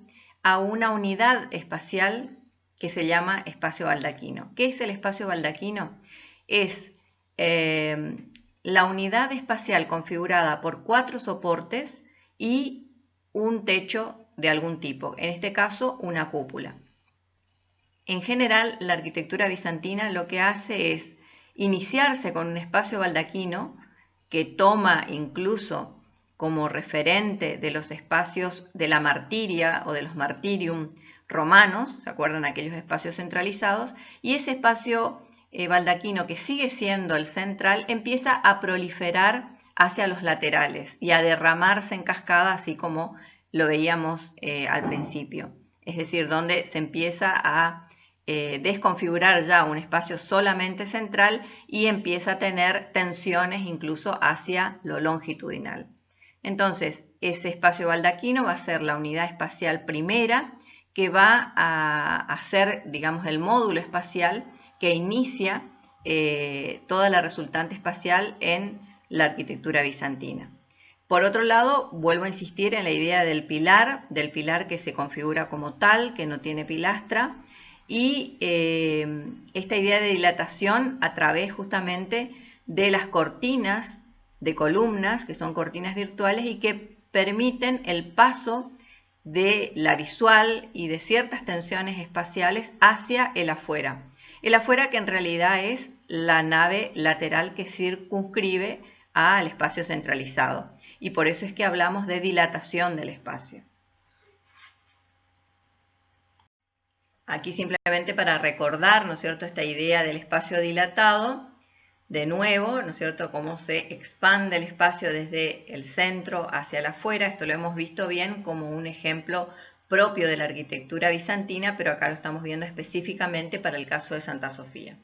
a una unidad espacial que se llama espacio baldaquino. ¿Qué es el espacio baldaquino? Es la unidad espacial configurada por 4 soportes y un techo de algún tipo, en este caso una cúpula. En general, la arquitectura bizantina lo que hace es iniciarse con un espacio baldaquino que toma incluso como referente de los espacios de la martiria o de los martirium romanos, ¿se acuerdan? Aquellos espacios centralizados, y ese espacio baldaquino que sigue siendo el central empieza a proliferar hacia los laterales y a derramarse en cascada, así como lo veíamos al principio. Es decir, donde se empieza a desconfigurar ya un espacio solamente central y empieza a tener tensiones incluso hacia lo longitudinal. Entonces, ese espacio baldaquino va a ser la unidad espacial primera que va a ser, digamos, el módulo espacial que inicia toda la resultante espacial en la arquitectura bizantina. Por otro lado, vuelvo a insistir en la idea del pilar que se configura como tal, que no tiene pilastra, y esta idea de dilatación a través justamente de las cortinas de columnas, que son cortinas virtuales y que permiten el paso de la visual y de ciertas tensiones espaciales hacia el afuera. El afuera que en realidad es la nave lateral que circunscribe al espacio centralizado. Y por eso es que hablamos de dilatación del espacio. Aquí simplemente para recordar, ¿no es cierto?, esta idea del espacio dilatado, de nuevo, ¿no es cierto?, cómo se expande el espacio desde el centro hacia el afuera. Esto lo hemos visto bien como un ejemplo propio de la arquitectura bizantina, pero acá lo estamos viendo específicamente para el caso de Santa Sofía.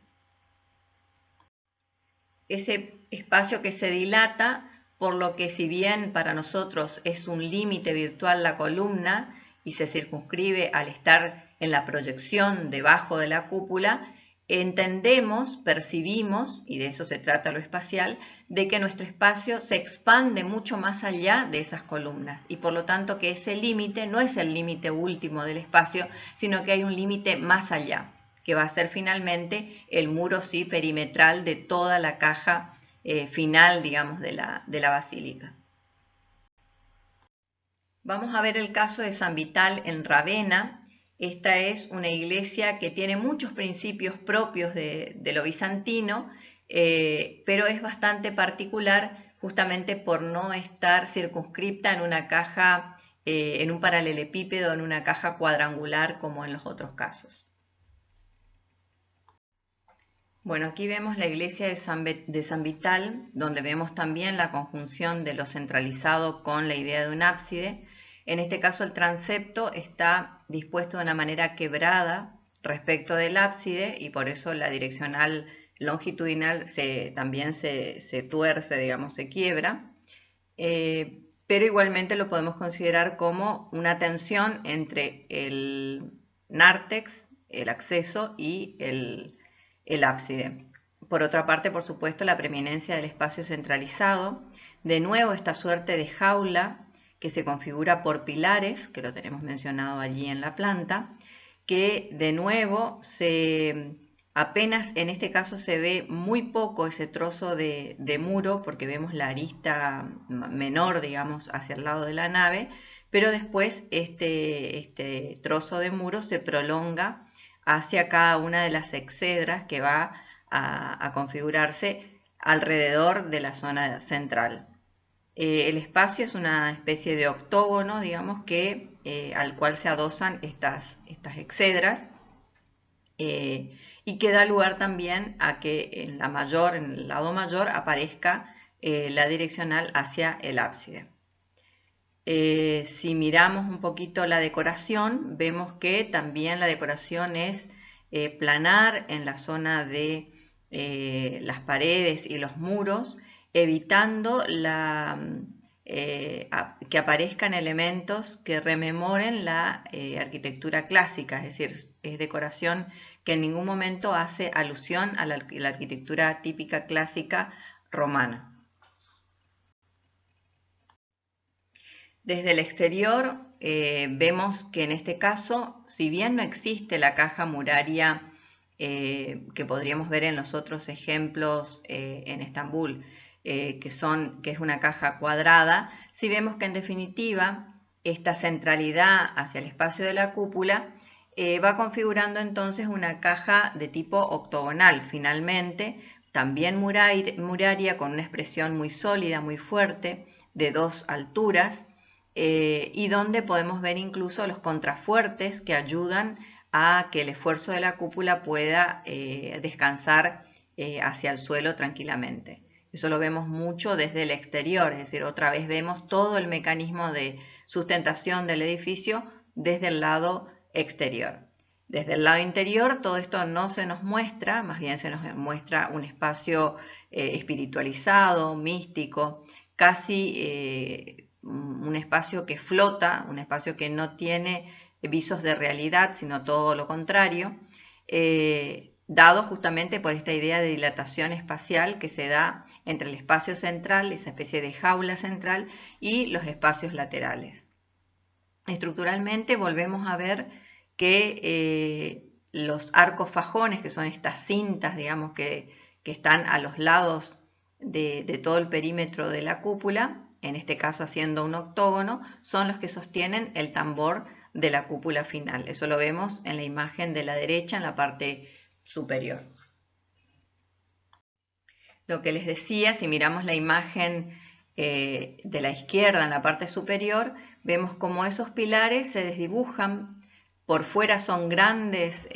Ese espacio que se dilata, por lo que si bien para nosotros es un límite virtual la columna, y se circunscribe al estar en la proyección debajo de la cúpula, entendemos, percibimos, y de eso se trata lo espacial, de que nuestro espacio se expande mucho más allá de esas columnas y por lo tanto que ese límite no es el límite último del espacio, sino que hay un límite más allá, que va a ser finalmente el muro sí perimetral de toda la caja final, digamos, de la basílica. Vamos a ver el caso de San Vital en Ravenna. Esta es una iglesia que tiene muchos principios propios de lo bizantino, pero es bastante particular justamente por no estar circunscripta en una caja, en un paralelepípedo, en una caja cuadrangular como en los otros casos. Bueno, aquí vemos la iglesia de San Vital, donde vemos también la conjunción de lo centralizado con la idea de un ábside. En este caso el transepto está dispuesto de una manera quebrada respecto del ábside y por eso la direccional longitudinal también se tuerce, digamos, se quiebra. Pero igualmente lo podemos considerar como una tensión entre el nártex, el acceso, y el ábside. Por otra parte, por supuesto, la preeminencia del espacio centralizado. De nuevo, esta suerte de jaula que se configura por pilares, que lo tenemos mencionado allí en la planta, que de nuevo apenas en este caso se ve muy poco ese trozo de muro, porque vemos la arista menor, digamos, hacia el lado de la nave, pero después este trozo de muro se prolonga hacia cada una de las exedras que va a configurarse alrededor de la zona central. El espacio es una especie de octógono, digamos, al cual se adosan estas exedras y que da lugar también a que en el lado mayor, aparezca la direccional hacia el ábside. Si miramos un poquito la decoración, vemos que también la decoración es planar en la zona de las paredes y los muros, evitando que aparezcan elementos que rememoren la arquitectura clásica, es decir, es decoración que en ningún momento hace alusión a la arquitectura típica clásica romana. Desde el exterior vemos que en este caso, si bien no existe la caja muraria que podríamos ver en los otros ejemplos en Estambul, que es una caja cuadrada, sí vemos que en definitiva esta centralidad hacia el espacio de la cúpula va configurando entonces una caja de tipo octogonal, finalmente, también muraria, con una expresión muy sólida, muy fuerte, de dos alturas, y donde podemos ver incluso los contrafuertes que ayudan a que el esfuerzo de la cúpula pueda descansar hacia el suelo tranquilamente. Eso lo vemos mucho desde el exterior, es decir, otra vez vemos todo el mecanismo de sustentación del edificio desde el lado exterior. Desde el lado interior todo esto no se nos muestra, más bien se nos muestra un espacio espiritualizado, místico, casi un espacio que flota, un espacio que no tiene visos de realidad, sino todo lo contrario, dado justamente por esta idea de dilatación espacial que se da entre el espacio central, esa especie de jaula central, y los espacios laterales. Estructuralmente volvemos a ver que los arcos fajones, que son estas cintas, digamos, que están a los lados de todo el perímetro de la cúpula, en este caso haciendo un octógono, son los que sostienen el tambor de la cúpula final. Eso lo vemos en la imagen de la derecha, en la parte superior. Lo que les decía, si miramos la imagen de la izquierda en la parte superior, vemos como esos pilares se desdibujan. Por fuera son grandes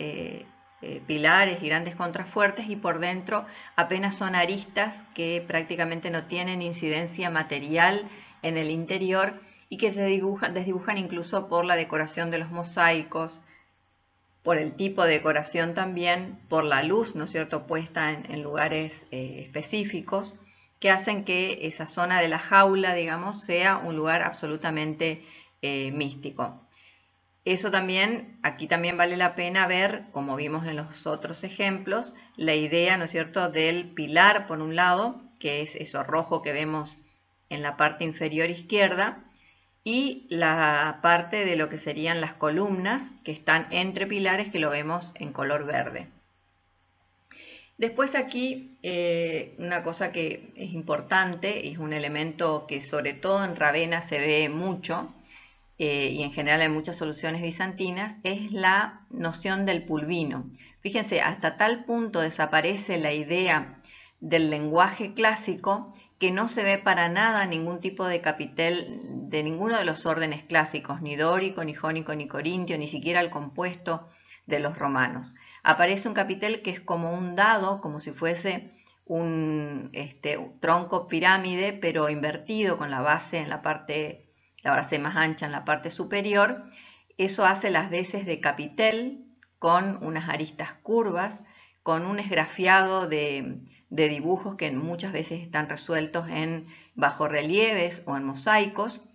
pilares y grandes contrafuertes, y por dentro apenas son aristas que prácticamente no tienen incidencia material en el interior y que se desdibujan incluso por la decoración de los mosaicos, por el tipo de decoración también, por la luz, ¿no es cierto?, puesta en lugares específicos, que hacen que esa zona de la jaula, digamos, sea un lugar absolutamente místico. Eso también, aquí también vale la pena ver, como vimos en los otros ejemplos, la idea, ¿no es cierto?, del pilar por un lado, que es eso rojo que vemos en la parte inferior izquierda, y la parte de lo que serían las columnas que están entre pilares, que lo vemos en color verde. Después aquí una cosa que es importante, y es un elemento que sobre todo en Ravenna se ve mucho, y en general en muchas soluciones bizantinas, es la noción del pulvino. Fíjense, hasta tal punto desaparece la idea del lenguaje clásico que no se ve para nada ningún tipo de capitel de ninguno de los órdenes clásicos, ni dórico, ni jónico, ni corintio, ni siquiera el compuesto de los romanos. Aparece un capitel que es como un dado, como si fuese un tronco pirámide, pero invertido con la base en la base más ancha en la parte superior. Eso hace las veces de capitel, con unas aristas curvas, con un esgrafiado de dibujos que muchas veces están resueltos en bajorrelieves o en mosaicos,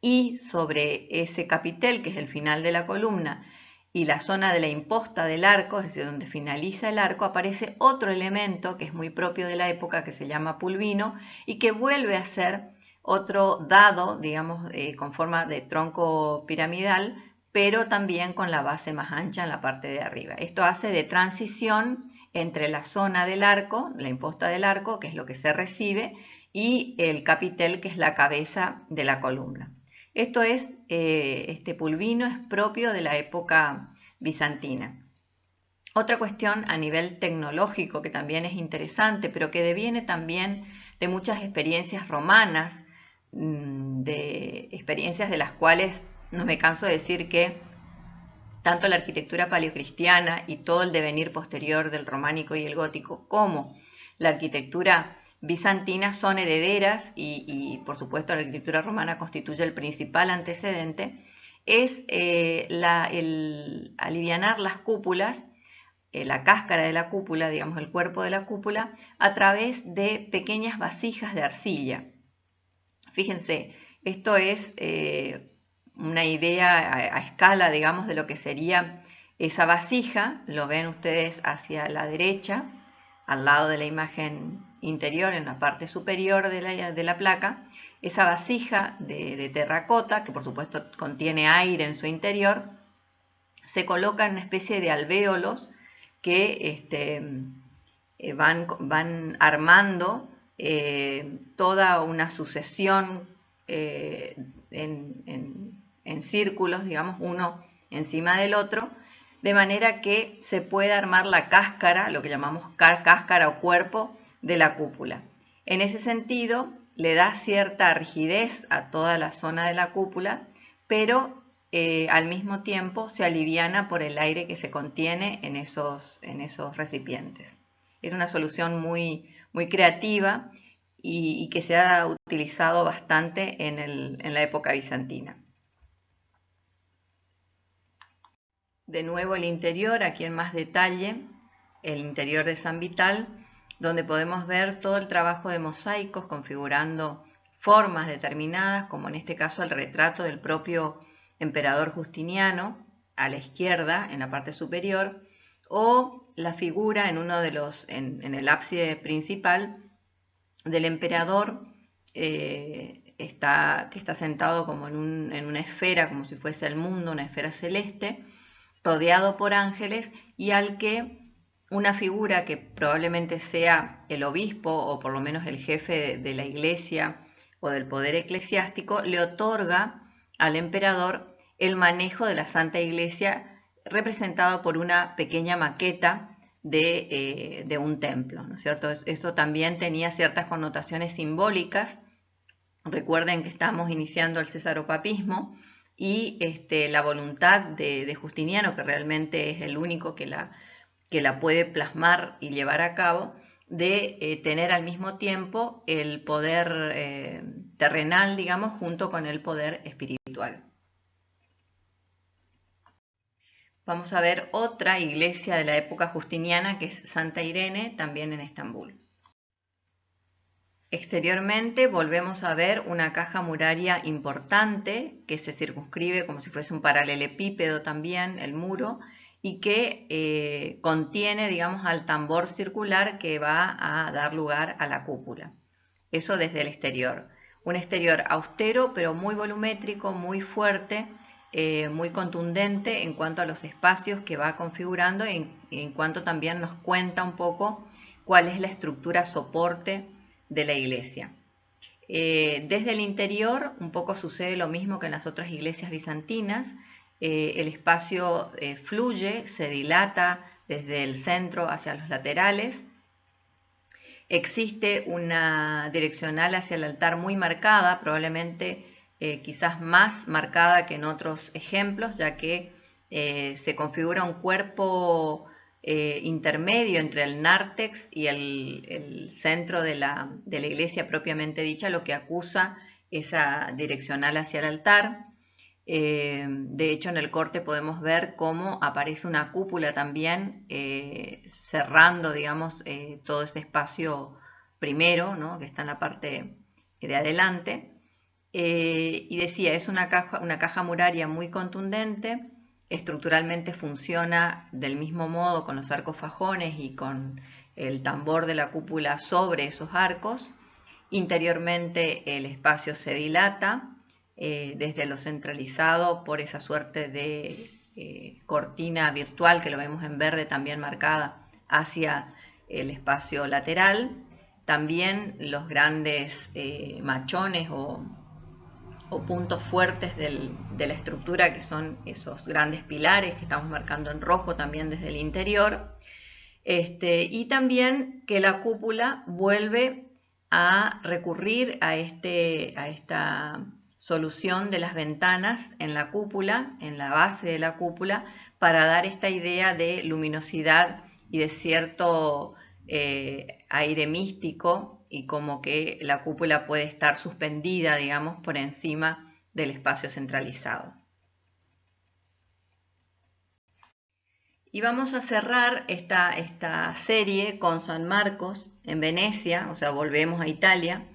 y sobre ese capitel, que es el final de la columna, y la zona de la imposta del arco, es decir, donde finaliza el arco, aparece otro elemento que es muy propio de la época, que se llama pulvino, y que vuelve a ser otro dado, digamos, con forma de tronco piramidal, pero también con la base más ancha en la parte de arriba. Esto hace de transición entre la zona del arco, la imposta del arco, que es lo que se recibe, y el capitel, que es la cabeza de la columna. Esto es, este pulvino es propio de la época bizantina. Otra cuestión a nivel tecnológico que también es interesante, pero que deviene también de muchas experiencias romanas, de experiencias de las cuales no me canso de decir que tanto la arquitectura paleocristiana y todo el devenir posterior del románico y el gótico, como la arquitectura bizantina son herederas, y por supuesto la arquitectura romana constituye el principal antecedente, es el alivianar las cúpulas, la cáscara de la cúpula, digamos el cuerpo de la cúpula, a través de pequeñas vasijas de arcilla. Fíjense, esto es una idea a escala, digamos, de lo que sería esa vasija. Lo ven ustedes hacia la derecha, al lado de la imagen interior, en la parte superior de la placa. Esa vasija de terracota, que por supuesto contiene aire en su interior, se coloca en una especie de alvéolos que van armando toda una sucesión en círculos, digamos, uno encima del otro, de manera que se pueda armar la cáscara, lo que llamamos cáscara o cuerpo de la cúpula. En ese sentido, le da cierta rigidez a toda la zona de la cúpula, pero al mismo tiempo se aliviana por el aire que se contiene en esos recipientes. Era una solución muy, muy creativa y que se ha utilizado bastante en la época bizantina. De nuevo el interior, aquí en más detalle, el interior de San Vital, donde podemos ver todo el trabajo de mosaicos configurando formas determinadas, como en este caso el retrato del propio emperador Justiniano a la izquierda, en la parte superior, o la figura en el ábside principal del emperador, que está sentado como en una esfera, como si fuese el mundo, una esfera celeste, rodeado por ángeles, y al que una figura que probablemente sea el obispo o por lo menos el jefe de la iglesia o del poder eclesiástico, le otorga al emperador el manejo de la Santa Iglesia, representado por una pequeña maqueta de un templo, ¿no es cierto? Eso también tenía ciertas connotaciones simbólicas. Recuerden que estamos iniciando el cesaropapismo, y la voluntad de Justiniano, que realmente es el único que la puede plasmar y llevar a cabo, de tener al mismo tiempo el poder terrenal, digamos, junto con el poder espiritual. Vamos a ver otra iglesia de la época justiniana, que es Santa Irene, también en Estambul. Exteriormente volvemos a ver una caja muraria importante que se circunscribe como si fuese un paralelepípedo también, el muro, y que contiene, digamos, al tambor circular que va a dar lugar a la cúpula. Eso desde el exterior. Un exterior austero, pero muy volumétrico, muy fuerte, muy contundente en cuanto a los espacios que va configurando y en cuanto también nos cuenta un poco cuál es la estructura soporte de la iglesia. Desde el interior un poco sucede lo mismo que en las otras iglesias bizantinas. El espacio fluye, se dilata desde el centro hacia los laterales. Existe una direccional hacia el altar muy marcada, probablemente quizás más marcada que en otros ejemplos, ya que se configura un cuerpo intermedio entre el nártex y el centro de la iglesia propiamente dicha, lo que acusa esa direccional hacia el altar. De hecho, en el corte podemos ver cómo aparece una cúpula también cerrando, digamos, todo ese espacio primero, ¿no?, que está en la parte de adelante. Y decía, es una caja muraria muy contundente, estructuralmente funciona del mismo modo con los arcos fajones y con el tambor de la cúpula sobre esos arcos. Interiormente el espacio se dilata desde lo centralizado por esa suerte de cortina virtual que lo vemos en verde también marcada hacia el espacio lateral. También los grandes machones o puntos fuertes de la estructura, que son esos grandes pilares que estamos marcando en rojo también desde el interior. Y también que la cúpula vuelve a recurrir a esta solución de las ventanas en la cúpula, en la base de la cúpula, para dar esta idea de luminosidad y de cierto aire místico, y como que la cúpula puede estar suspendida, digamos, por encima del espacio centralizado. Y vamos a cerrar esta serie con San Marcos en Venecia, o sea, volvemos a Italia,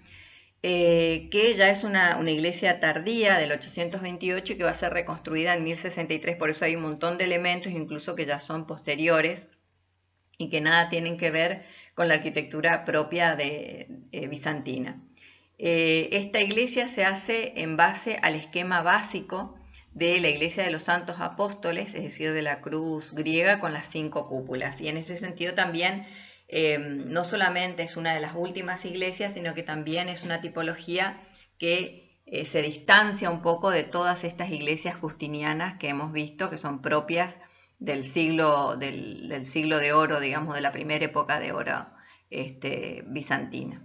que ya es una iglesia tardía del 828 y que va a ser reconstruida en 1063, por eso hay un montón de elementos incluso que ya son posteriores y que nada tienen que ver con la arquitectura propia de bizantina. Esta iglesia se hace en base al esquema básico de la iglesia de los santos apóstoles, es decir, de la cruz griega con las 5 cúpulas, y en ese sentido también no solamente es una de las últimas iglesias, sino que también es una tipología que se distancia un poco de todas estas iglesias justinianas que hemos visto, que son propias del siglo de oro, digamos, de la primera época de oro bizantina.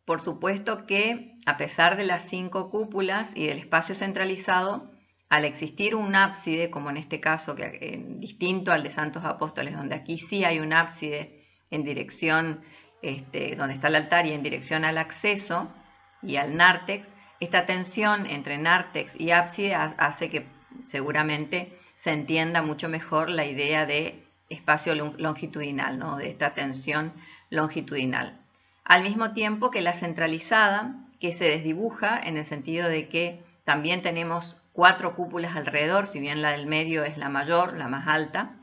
Por supuesto que, a pesar de las 5 cúpulas y del espacio centralizado, al existir un ábside, como en este caso, distinto al de Santos Apóstoles, donde aquí sí hay un ábside en dirección, donde está el altar y en dirección al acceso y al nártex, esta tensión entre nártex y ábside hace que seguramente se entienda mucho mejor la idea de espacio longitudinal, ¿no?, de esta tensión longitudinal. Al mismo tiempo que la centralizada, que se desdibuja en el sentido de que también tenemos 4 cúpulas alrededor, si bien la del medio es la mayor, la más alta,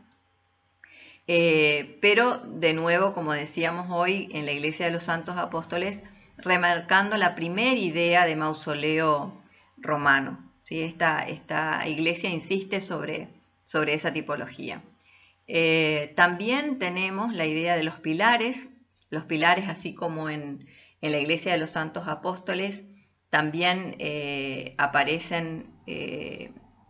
pero de nuevo, como decíamos hoy, en la Iglesia de los Santos Apóstoles, remarcando la primera idea de mausoleo romano, ¿sí? Esta iglesia insiste sobre esa tipología. También tenemos la idea de los pilares, así como en la Iglesia de los Santos Apóstoles, también aparecen,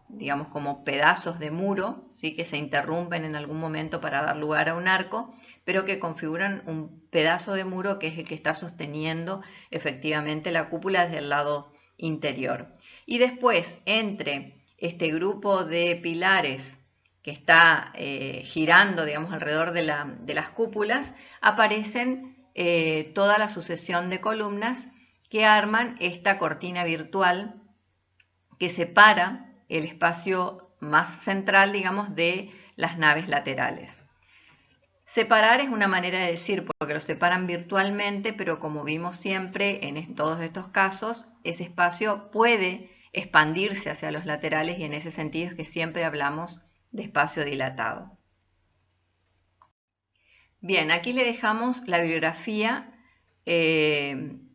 digamos, como pedazos de muro, ¿sí?, que se interrumpen en algún momento para dar lugar a un arco, pero que configuran un pedazo de muro que es el que está sosteniendo efectivamente la cúpula desde el lado interior. Y después, entre este grupo de pilares que está girando, digamos, alrededor de las cúpulas, aparecen toda la sucesión de columnas que arman esta cortina virtual que separa el espacio más central, digamos, de las naves laterales. Separar es una manera de decir, porque lo separan virtualmente, pero como vimos siempre en todos estos casos, ese espacio puede expandirse hacia los laterales y en ese sentido es que siempre hablamos de espacio dilatado. Bien, aquí le dejamos la bibliografía.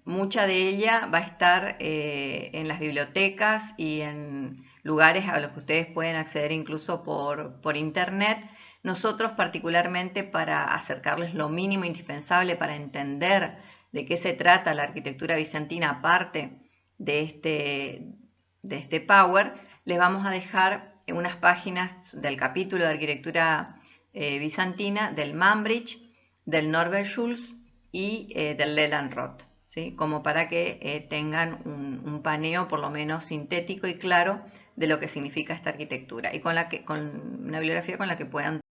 Mucha de ella va a estar en las bibliotecas y en lugares a los que ustedes pueden acceder incluso por internet. Nosotros particularmente para acercarles lo mínimo indispensable para entender de qué se trata la arquitectura bizantina aparte de este Power, les vamos a dejar unas páginas del capítulo de arquitectura bizantina del Mambridge, del Norbert Schulz y del Leland Roth, ¿sí? Como para que tengan un paneo por lo menos sintético y claro de lo que significa esta arquitectura y con una bibliografía con la que puedan